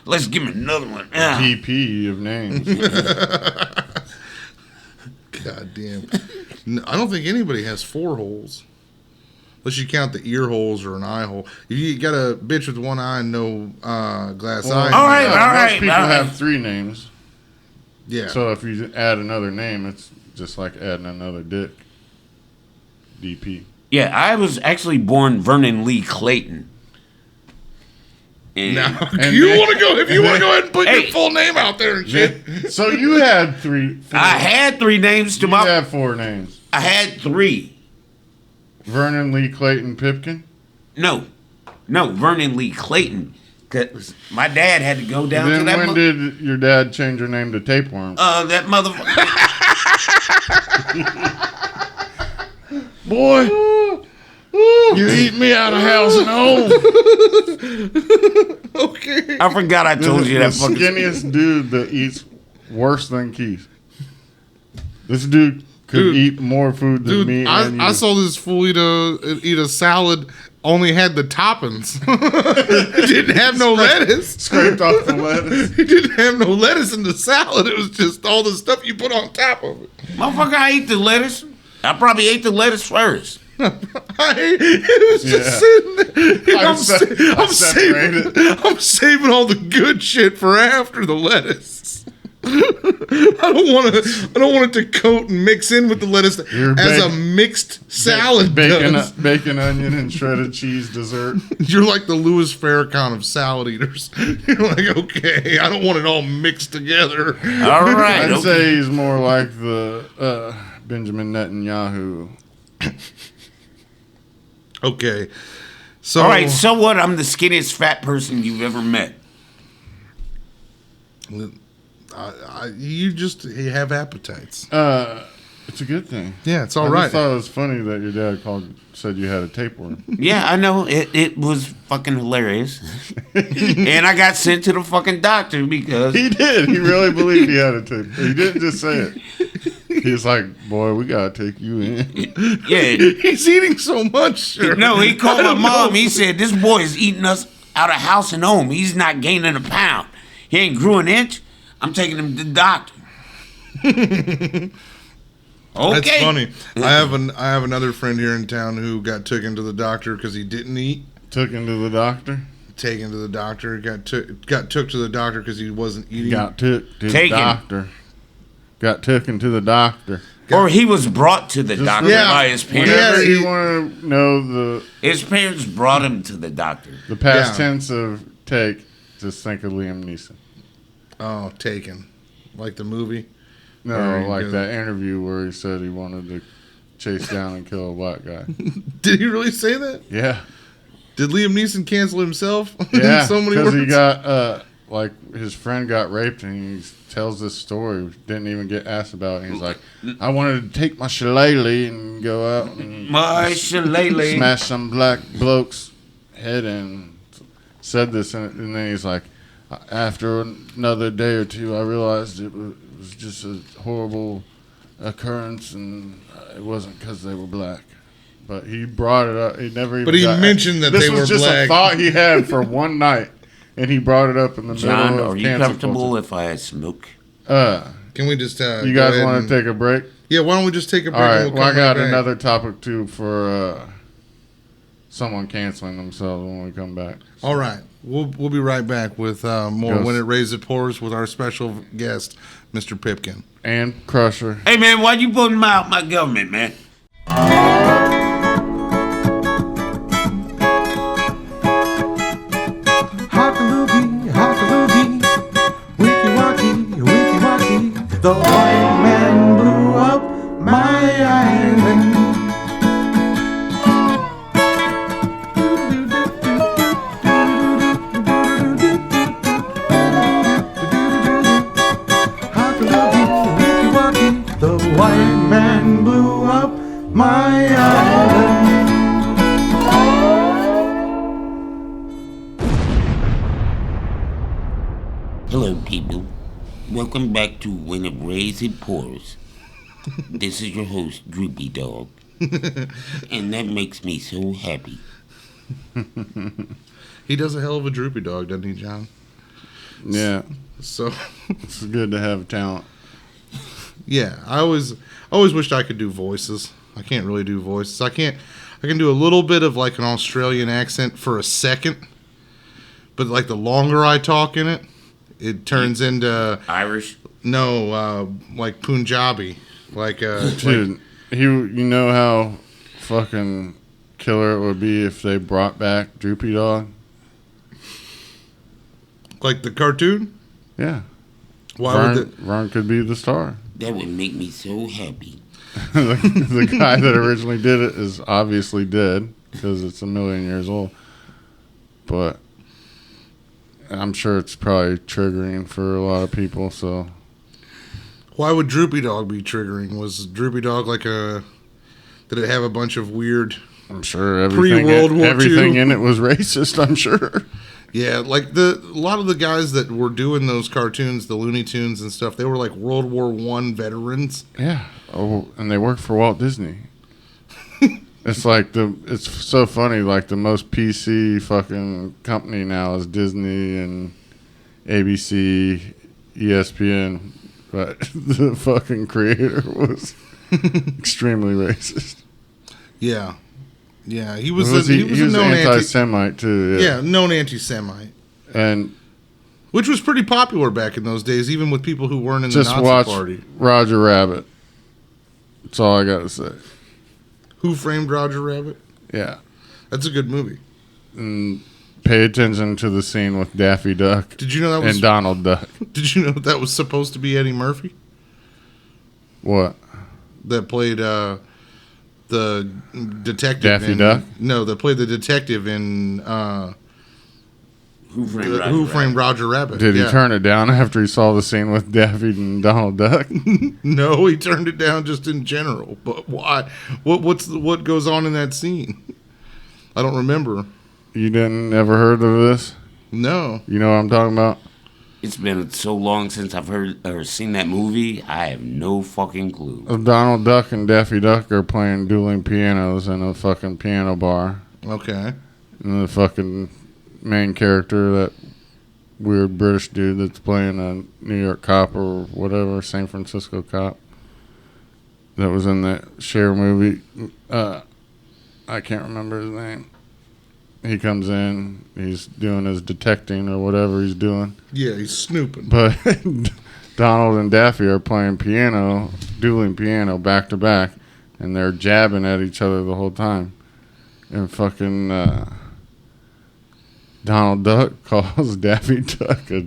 let's give him another one. DP of names. God damn. No, I don't think anybody has 4 holes. Unless you count the ear holes or an eye hole. If you got a bitch with 1 eye and no glass eye. all right, Most people have 3 names. Yeah. So if you add another name, it's just like adding another dick. DP. Yeah, I was actually born Vernon Lee Clayton. And Now, And you then- want to go, if you want to go ahead and put Hey. your full name out there and shit. So you had 4. I had 3 names to You my... had 4 names. I had 3. Vernon Lee Clayton Pipkin. No, Vernon Lee Clayton. 'Cause my dad had to go down to Then that... when did your dad change your name to Tapeworm? that motherfucker... Boy, you eat me out of house and home. Okay. I forgot I told you the that fucking... skinniest dude that eats worse than Keith. This dude could Dude, eat more food than me and you. I saw this fool eat a salad, only had the toppings. It didn't have no lettuce. Scraped off the lettuce. It didn't have no lettuce in the salad. It was just all the stuff you put on top of it. Motherfucker, I ate the lettuce. I probably ate the lettuce first. It was just sitting there. I'm separated. saving all the good shit for after the lettuce. I don't want it to coat and mix in with the lettuce as a mixed salad does. Bacon, onion, and shredded cheese dessert. You're like the Louis Farrakhan of salad eaters. You're like, okay, I don't want it all mixed together. All right. I'd say he's more like the Benjamin Netanyahu. Okay. So, all right, so what? I'm the skinniest fat person you've ever met. You have appetites. It's a good thing. Yeah, it's all I right. just thought it was funny that your dad said you had a tapeworm. Yeah, I know. It was fucking hilarious. And I got sent to the fucking doctor because... He did. He really believed he had a tapeworm. He didn't just say it. He was like, boy, we got to take you in. Yeah. He's eating so much. Sure. No, he called my mom. He said, this boy is eating us out of house and home. He's not gaining a pound. He ain't grew an inch. I'm taking him to the doctor. Okay. That's funny. I have another friend here in town who got taken to the doctor because he didn't eat. Took him to the doctor? Taken to the doctor. Got took to the doctor because he wasn't eating. Got took to the doctor. Got taken to the doctor. Or he was brought to the doctor by his parents. Whenever you want to know his parents brought him to the doctor. The past tense of take, just think of Liam Neeson. Oh, taken. Like the movie? No, like that interview where he said he wanted to chase down and kill a black guy. Did he really say that? Yeah. Did Liam Neeson cancel himself? Yeah, so many words? because he got, his friend got raped and he tells this story, didn't even get asked about it. He's like, I wanted to take my shillelagh and go out and smash some black bloke's head in. Said this, and then he's like, after another day or two, I realized it was just a horrible occurrence, and it wasn't because they were black. But he brought it up. He never even. But he mentioned that they were black. This was just a thought he had for one night, and he brought it up in the John, middle of are you cancel comfortable culture. if I smoke? Can we just? You guys want to take a break? Yeah. Why don't we just take a break? All right. And I got back. another topic too for someone canceling themselves when we come back. So. All right. We'll be right back with more When It Rains It Pours with our special guest, Mr. Pipkin. And Crusher. Hey, man, why you putting out my government, man? Hockaloogie, wiki-waki, the white man blew up my island. The white man blew up my island. Hello, people. Welcome back to When It Rains It Pours. This is your host, Droopy Dog. And that makes me so happy. He does a hell of a droopy dog, doesn't he, John? Yeah. So it's good to have talent. Yeah, I always wished I could do voices. I can't really do voices. I can do a little bit of like an Australian accent for a second, but like the longer I talk in it, it turns into Irish. No, like Punjabi. Like dude, you know how fucking killer it would be if they brought back Droopy Dog. Like the cartoon? Yeah. Vern could be the star. That would make me so happy. the guy that originally did it is obviously dead because it's 1 million years old. But I'm sure it's probably triggering for a lot of people. So why would Droopy Dog be triggering? Was Droopy Dog like did it have a bunch of weird? I'm sure everything in it was racist. I'm sure. Yeah, like a lot of the guys that were doing those cartoons, the Looney Tunes and stuff, they were like World War I veterans. Yeah. Oh, and they worked for Walt Disney. It's so funny. Like the most PC fucking company now is Disney and ABC, ESPN, but the fucking creator was extremely racist. Yeah. Yeah, he was he was a known anti-Semite too. Yeah, known anti-Semite. And which was pretty popular back in those days, even with people who weren't in the Just Nazi watch party. Roger Rabbit. That's all I got to say. Who Framed Roger Rabbit? Yeah. That's a good movie. And pay attention to the scene with Daffy Duck Did you know that was? and Donald Duck. Did you know that was supposed to be Eddie Murphy What? that played the detective? Daffy Duck? No, that played the detective in Who Framed Roger Who Rabbit? Framed Roger Rabbit. Did he Yeah. turn it down after he saw the scene with Daffy and Donald Duck? No, he turned it down just in general. But why? What goes on in that scene? I don't remember. You didn't ever heard of this? No. You know what I'm talking about? It's been so long since I've heard or seen that movie. I have no fucking clue. Donald Duck and Daffy Duck are playing dueling pianos in a fucking piano bar. Okay. And the fucking main character, that weird British dude that's playing a New York cop or whatever, San Francisco cop, that was in that Cher movie. I can't remember his name. He comes in, he's doing his detecting or whatever he's doing. Yeah, he's snooping. But Donald and Daffy are playing piano, dueling piano back to back, and they're jabbing at each other the whole time. And fucking Donald Duck calls Daffy Duck a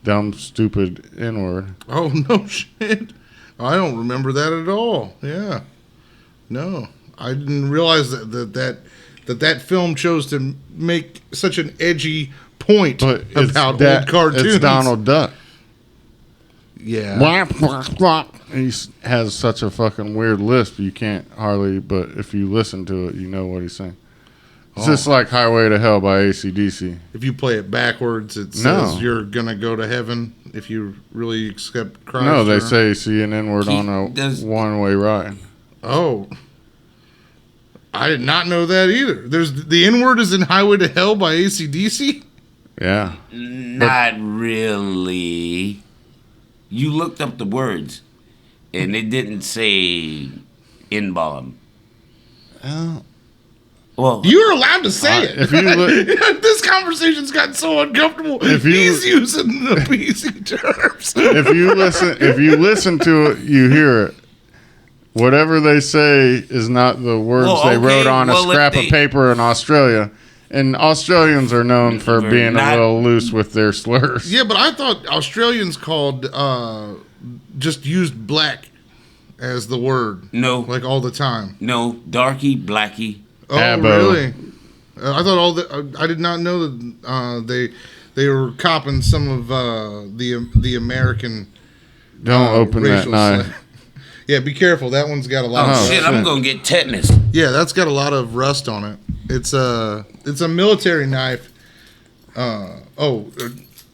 dumb, stupid N-word. Oh, no shit. I don't remember that at all. Yeah. No. I didn't realize that film chose to make such an edgy point But about old cartoons. It's Donald Duck. Yeah. He has such a fucking weird lisp, you can't hardly, but if you listen to it, you know what he's saying. It's just like Highway to Hell by AC/DC. If you play it backwards, it says you're going to go to heaven if you really accept Christ. No, they or- say see an N-word on a one-way ride. Oh. I did not know that either. There's the N-word is in Highway to Hell by AC/DC? Yeah. Not really. You looked up the words, and it didn't say N-bomb. Oh. Well, You're allowed to say it. If you look, This conversation's gotten so uncomfortable. If you- He's using the PC terms. if you listen to it, you hear it. Whatever they say is not the words Well, they okay, wrote on a well, if scrap they- of paper in Australia. And Australians are known for They're being not- a little loose with their slurs. Yeah, but I thought Australians called just used black as the word, no, like all the time. no, darky, blacky. Oh, Abo. really? I thought all the. I did not know that they were copping some of the American. Don't open that racial knife. slang. Yeah, be careful. That one's got a lot. Oh, of shit, rust. I'm gonna get tetanus. Yeah, that's got a lot of rust on it. It's a military knife.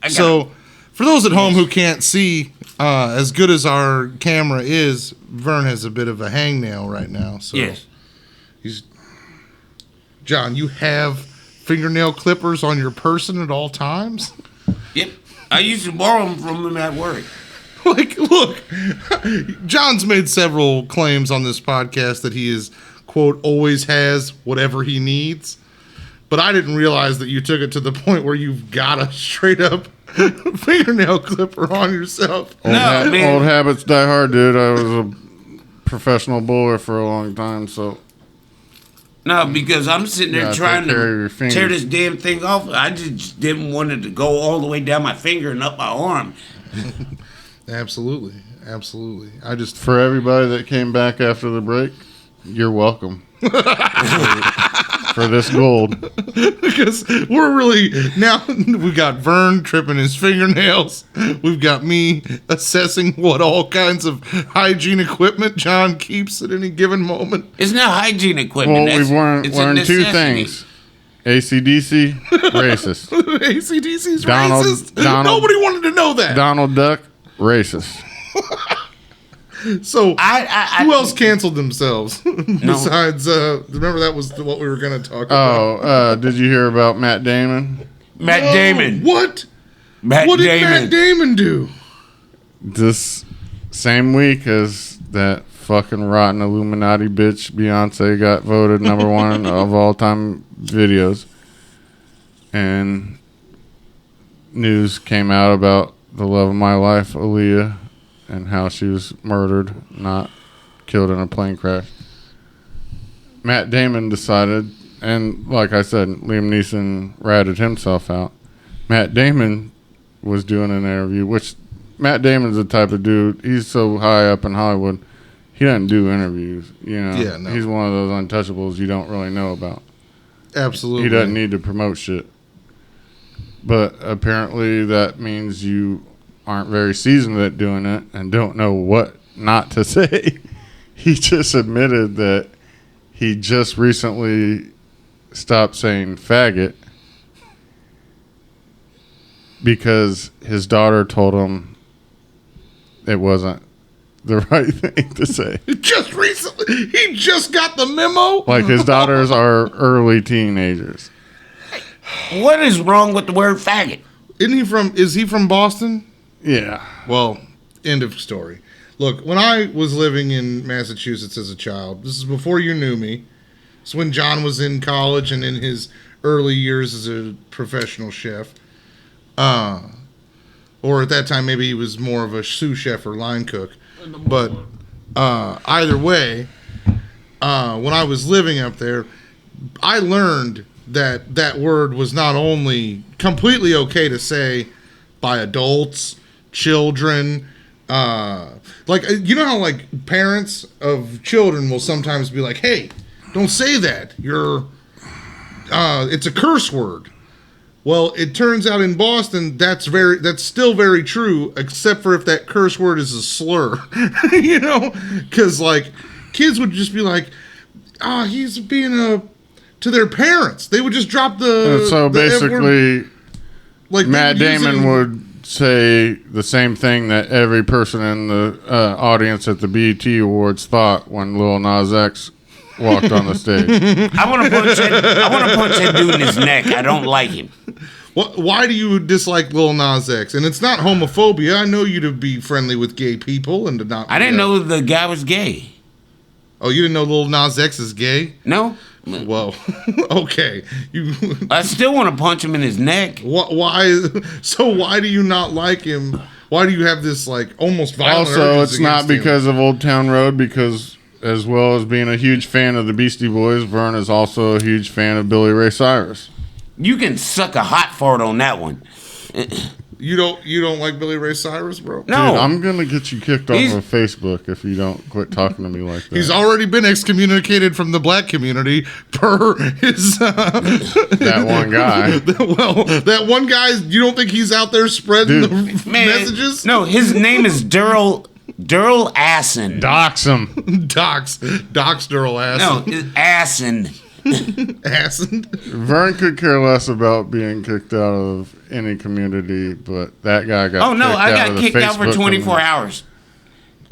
So for those at home who can't see, as good as our camera is, Vern has a bit of a hangnail right now. So Yes. he's John. You have fingernail clippers on your person at all times. Yep. I used to borrow them from him at work. Like, look, John's made several claims on this podcast that he is, quote, always has whatever he needs. But I didn't realize that you took it to the point where you've got a straight up fingernail clipper on yourself. No, man. Old habits die hard, dude. I was a professional bowler for a long time, so No, because I'm sitting there Yeah, trying take care of your to fingers. tear this damn thing off. I just didn't want it to go all the way down my finger and up my arm. Absolutely. Absolutely. I just, for everybody that came back after the break, you're welcome. For this gold. because we're really, now we've got Vern tripping his fingernails. We've got me assessing what all kinds of hygiene equipment John keeps at any given moment. It's not hygiene equipment. Well, we've learned it's a two necessity. things. AC/DC, racist. AC/DC's Donald- racist. Donald- Nobody wanted to know that. Donald Duck, racist. So, I- who else canceled themselves besides? Remember that was what we were going to talk about. Oh, did you hear about Matt Damon? Matt Damon. What? Matt What did Damon. Matt Damon do? This same week as that fucking rotten Illuminati bitch Beyonce got voted number one of all time videos. And news came out about the love of my life, Aaliyah, and how she was murdered, not killed in a plane crash. Matt Damon decided, and like I said, Liam Neeson ratted himself out. Matt Damon was doing an interview, which Matt Damon's the type of dude, he's so high up in Hollywood, he doesn't do interviews. You know, Yeah, no. He's one of those untouchables you don't really know about. Absolutely. He doesn't need to promote shit. But apparently that means you aren't very seasoned at doing it and don't know what not to say. He just admitted that he just recently stopped saying faggot because his daughter told him it wasn't the right thing to say. Just recently, he just got the memo. Like, his daughters are early teenagers. What is wrong with the word faggot? Is he from Boston? Yeah. Well, end of story. Look, when I was living in Massachusetts as a child, this is before you knew me. It's when John was in college and in his early years as a professional chef. Or at that time, maybe he was more of a sous chef or line cook. But either way, when I was living up there, I learned that word was not only completely okay to say by adults, children, like, you know how like parents of children will sometimes be like, hey, don't say that, it's a curse word. Well, it turns out in Boston that's still very true, except for if that curse word is a slur. You know, because like kids would just be like, he's being to their parents. They would just drop the. So the basically, like Matt Damon would say the same thing that every person in the audience at the BET Awards thought when Lil Nas X walked on the stage. I want to punch that dude in his neck. I don't like him. Why do you dislike Lil Nas X? And it's not homophobia. I know you to be friendly with gay people and to not. I didn't know the guy was gay. Oh, you didn't know Lil Nas X is gay? No. Well, okay. I still want to punch him in his neck. Why? So why do you not like him? Why do you have this like almost violent? Also, it's not him? because of Old Town Road, because as well as being a huge fan of the Beastie Boys, Vern is also a huge fan of Billy Ray Cyrus. You can suck a hot fart on that one. You don't like Billy Ray Cyrus, bro? No. Dude, I'm gonna get you kicked off of Facebook if you don't quit talking to me like that. He's already been excommunicated from the black community per his that one guy. Well, that one guy. You don't think he's out there spreading the messages? No, his name is Durl Assen. Dox him. Dox Durl No, Assen. Assen. Assen. Vern could care less about being kicked out of any community, but that guy got Oh, no, I got kicked out for Facebook 24 community. hours.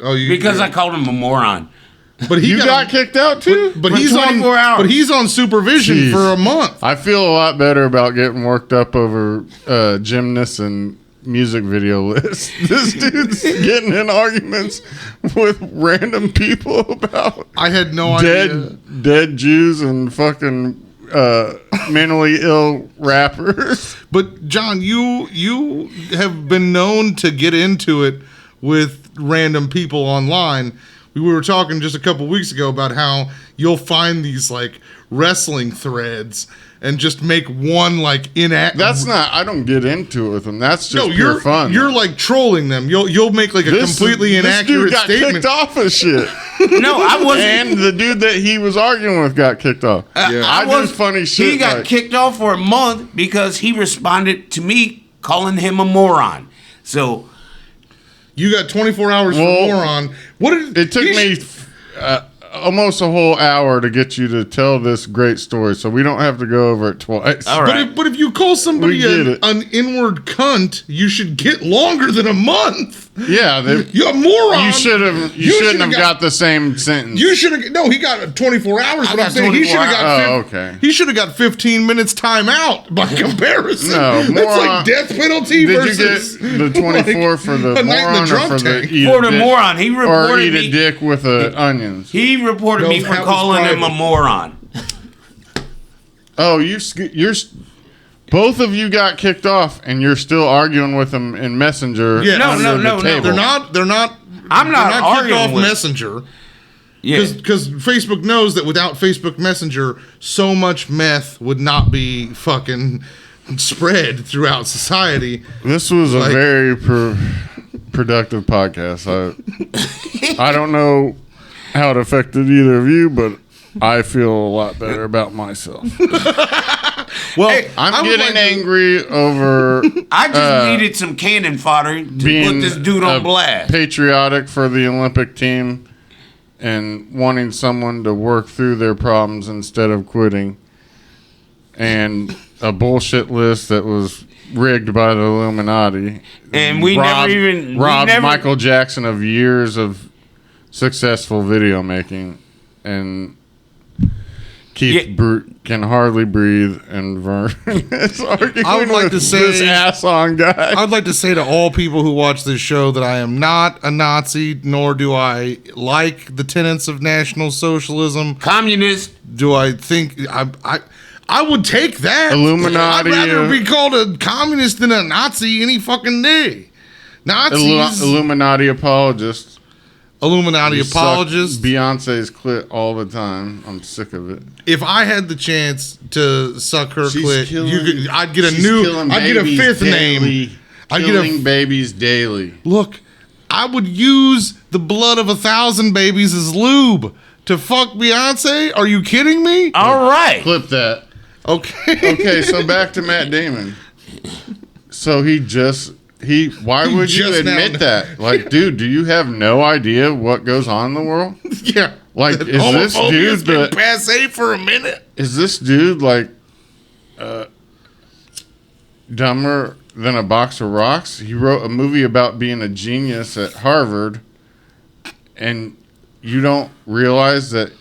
Oh, Because I called him a moron. But he You got kicked out too? But For he's 24 on. hours. But he's on supervision Jeez. for a month. I feel a lot better about getting worked up over gymnasts and music video lists. This dude's getting in arguments with random people about I had no idea. dead Jews and fucking mentally ill rappers. But John, you have been known to get into it with random people online. We were talking just a couple weeks ago about how you'll find these like wrestling threads and just make one like That's not. I don't get into it with them. That's just pure fun. You're like trolling them. You'll make like a completely inaccurate this dude got statement. kicked off of shit. No, I wasn't. And the dude that he was arguing with got kicked off. I do funny shit. He got like, kicked off for a month because he responded to me calling him a moron. So You got 24 hours for moron. What did It took me almost a whole hour to get you to tell this great story, so we don't have to go over it twice. All right. But if you call somebody We get an inward cunt, you should get longer than a month. Yeah, You're a moron. you shouldn't have got the same sentence. You should have. No, he got 24 hours. But I'm got saying he 24 should have got. hours. Oh, okay. He should have got 15 minutes time out by comparison. No, that's moron. like death penalty Did versus you get the 24 for the a night in the moron or drunk for the tank. eat For a the dick, moron, he or reported eat a me. dick with onions? He reported No, me for that was calling him a private. moron. Oh, you're Both of you got kicked off, and you're still arguing with them in Messenger. Yeah, under the no. table. They're not. I'm not kicked arguing off with- Messenger. Yeah. Because Facebook knows that without Facebook Messenger, so much meth would not be fucking spread throughout society. This was a Like- very productive podcast. I don't know how it affected either of you, but I feel a lot better about myself. Well, Hey, I'm I would getting like to- angry over I just needed some cannon fodder to being put this dude on blast. patriotic for the Olympic team and wanting someone to work through their problems instead of quitting, and a bullshit list that was rigged by the Illuminati. And we never even- we robbed never- Michael Jackson of years of successful video making, and Keith can hardly breathe, and Vern is arguing I would like with to say- this ass-on guy. I'd like to say to all people who watch this show that I am not a Nazi, nor do I like the tenets of National Socialism. Communist. Do I think I would take that? Illuminati, I'd rather be called a communist than a Nazi any fucking day. Nazis, Illuminati apologists. Illuminati You suck apologists. Beyonce's clit all the time. I'm sick of it. If I had the chance to suck her She's clit, killing- I'd get a she's new, killing I'd get a babies fifth daily. name. I'd get Killing a babies daily. look. I would use the blood of 1,000 babies as lube to fuck Beyonce. Are you kidding me? All right. Clip that. Okay. Okay, so back to Matt Damon. So why He would you just now- admit that? Like, dude, do you have no idea what goes on in the world? Yeah. Like, That is this homophobia's dude been the- passe for a minute? Is this dude like dumber than a box of rocks? He wrote a movie about being a genius at Harvard, and you don't realize that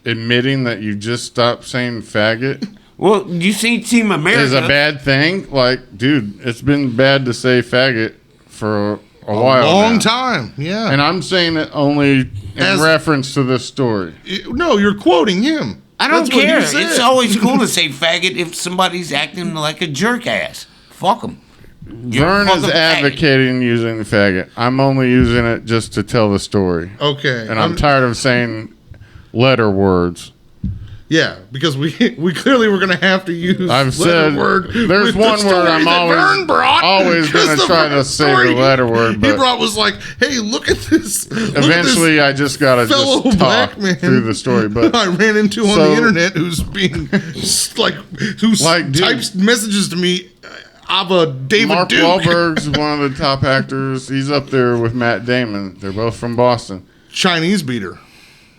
admitting that you just stopped saying faggot Well, you seen Team America? is a bad thing. Like, dude, it's been bad to say faggot for a while Long now. time. Yeah. And I'm saying it only in As- reference to this story. No, you're quoting him. I don't That's what he care. said. It's always cool to say faggot if somebody's acting like a jerk ass. Fuck them. Vern is advocating using faggot. I'm only using it just to tell the story. Okay. And I'm tired of saying letter words. Yeah, because we clearly were gonna have to use. I've letter said word there's with the one story word I'm that Vern brought, always 'cause gonna the try to Vern say the story letter word, he but brought was like, "Hey, look at this." eventually I just gotta fellow just black talk man through the story. But I ran into on So- the internet who's being Like, dude. types messages to me. Ava David Mark Duke. Wahlberg's one of the top actors. He's up there with Matt Damon. They're both from Boston. Chinese beater.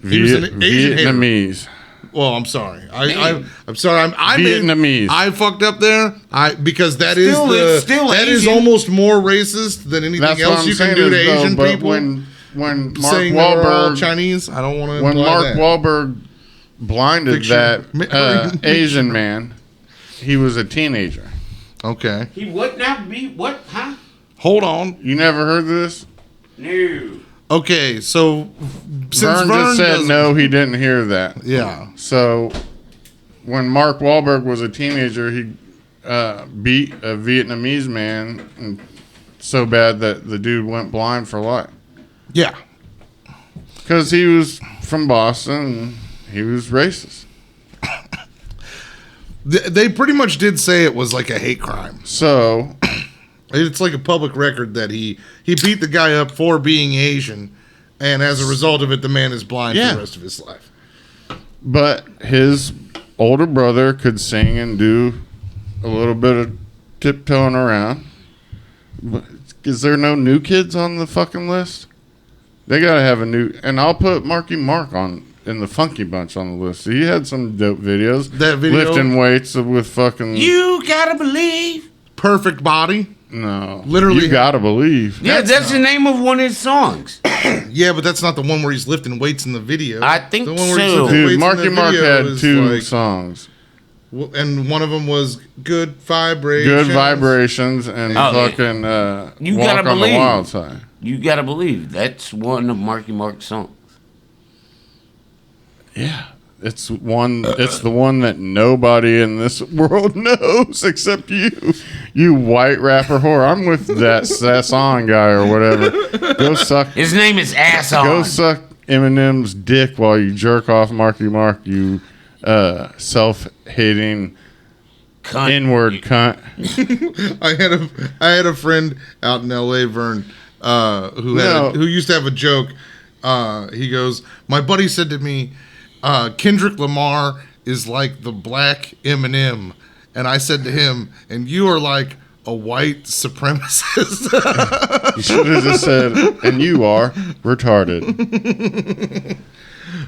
He was an Asian hater. Vietnamese. Well, I'm sorry. I'm sorry. I made- Vietnamese. I fucked up there. Because that Still, is it's still that is Asian. almost more racist than anything That's what else I'm you saying. can do to is, though, Asian but people. when Mark Saying they're all Wahlberg Chinese, I don't want to. when Mark that. Wahlberg blinded Fiction. that Asian man, he was a teenager. Okay, He would not be what? Huh? hold on. You never heard this? No. Okay, so since Vern just said doesn't- no, he didn't hear that. Yeah. So when Mark Wahlberg was a teenager, he beat a Vietnamese man and so bad that the dude went blind for life. Yeah. Because he was from Boston and he was racist. They pretty much did say it was like a hate crime. So It's like a public record that he beat the guy up for being Asian, and as a result of it, the man is blind for Yeah. the rest of his life. but his older brother could sing and do a little bit of tiptoeing around. But is there no new kids on the fucking list? They gotta have a new, and I'll put Marky Mark on in the Funky Bunch on the list. He had some dope videos. That video- lifting weights with fucking You gotta believe. Perfect body. no. literally- you gotta believe. Yeah, that's the name of one of his songs. Yeah, but that's not the one where he's lifting weights in the video. I think the one where he's so. lifting weights Dude, in Marky the Mark video had is 2 like- songs. and one of them was "Good Vibrations." Good Vibrations and Oh, yeah. fucking You Walk gotta on the believe. Wild Side. You gotta believe that's one of Marky Mark's songs. Yeah. It's the one that nobody in this world knows except you. You white rapper whore. I'm with that Sasson guy or whatever. Go suck. His name is Asson. Go suck Eminem's dick while you jerk off Marky Mark. You self-hating Cunt. N-word cunt. I had a friend out in L.A., Vern, who used to have a joke. He goes, my buddy said to me, Kendrick Lamar is like the black Eminem. And I said to him, and you are like a white supremacist. You should have just said, and you are retarded.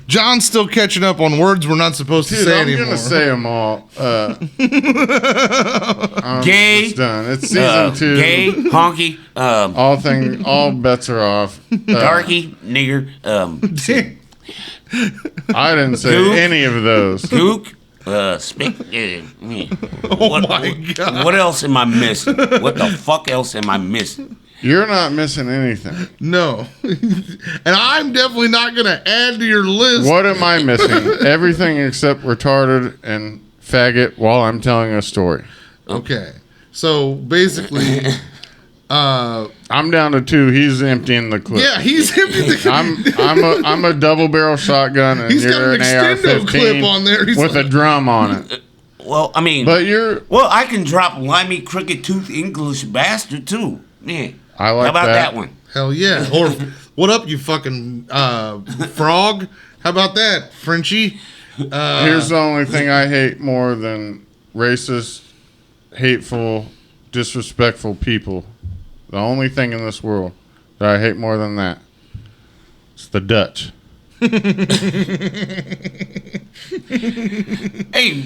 John's still catching up on words we're not supposed to say I'm anymore. going to say them all. Gay. It's done. It's season 2. Gay, honky, All bets are off. darky, nigger, I didn't say Gook. any of those. gook, Oh my God. What else am I missing? What the fuck else am I missing? You're not missing anything. No. And I'm definitely not going to add to your list. What am I missing? Everything except retarded and faggot while I'm telling a story. Okay. So basically, I'm down to 2. He's emptying the clip. yeah, he's empty the I'm a double barrel shotgun and He's got you're an an extendo AR-15 clip on there. He's with a like- drum on it. Well, I mean, But you're I can drop limey, crooked tooth English bastard too. Yeah. I like How about that. that one? Hell yeah. Or what up, you fucking frog? How about that, Frenchie? Here's the only thing I hate more than racist, hateful, disrespectful people. The only thing in this world that I hate more than that. It's the Dutch. Hey,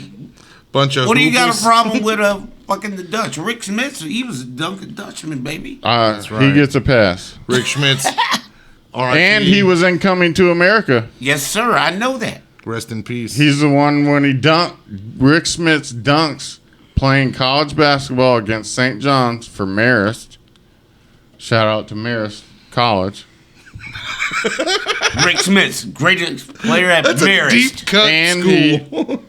Bunch of what do you got a hoopies. problem with fucking the Dutch? Rick Smith, he was a Dunkin' Dutchman, baby. right. He gets a pass. Rick Schmitz. R.I.P. And he was in Coming to America. Yes, sir. I know that. Rest in peace. He's the one when he dunked. Rick Smith's dunks playing college basketball against St. John's for Marist. Shout out to Marist College. Rick Smith's greatest player at That's a Marist. deep cut And school.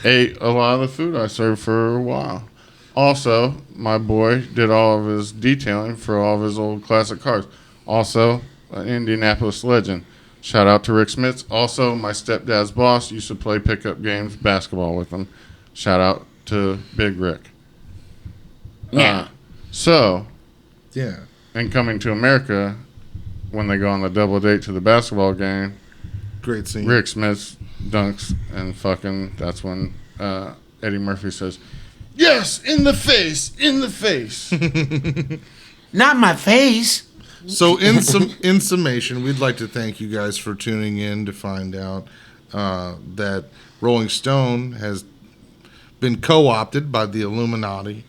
Ate a lot of the food I served for a while. Also, my boy did all of his detailing for all of his old classic cars. Also, an Indianapolis legend. Shout out to Rick Smith. Also, my stepdad's boss used to play pickup games, basketball with him. Shout out to Big Rick. Yeah. Yeah. And Coming to America, when they go on the double date to the basketball game, Great scene. Rick Smith dunks, and fucking that's when Eddie Murphy says, "Yes, in the face, in the face." Not my face. So in summation, we'd like to thank you guys for tuning in to find out that Rolling Stone has been co-opted by the Illuminati,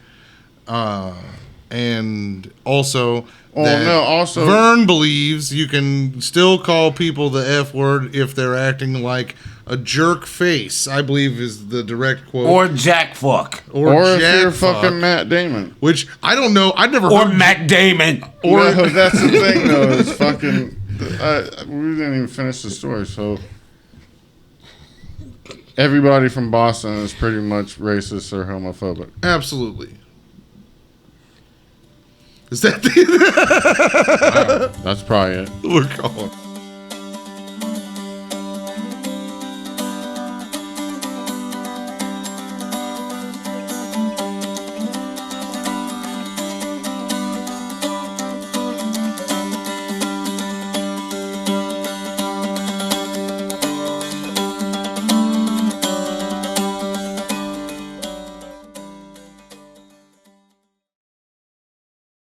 and also Vern believes you can still call people the F word if they're acting like a jerk face, I believe is the direct quote. Or Jack Fuck. Or if Jack you're fuck, fucking Matt Damon. which I don't know. I've never Or heard. Matt Damon. No, that's the thing though. Is fucking. We didn't even finish the story, so. Everybody from Boston is pretty much racist or homophobic. Absolutely. Is that the That's probably it. we're calling?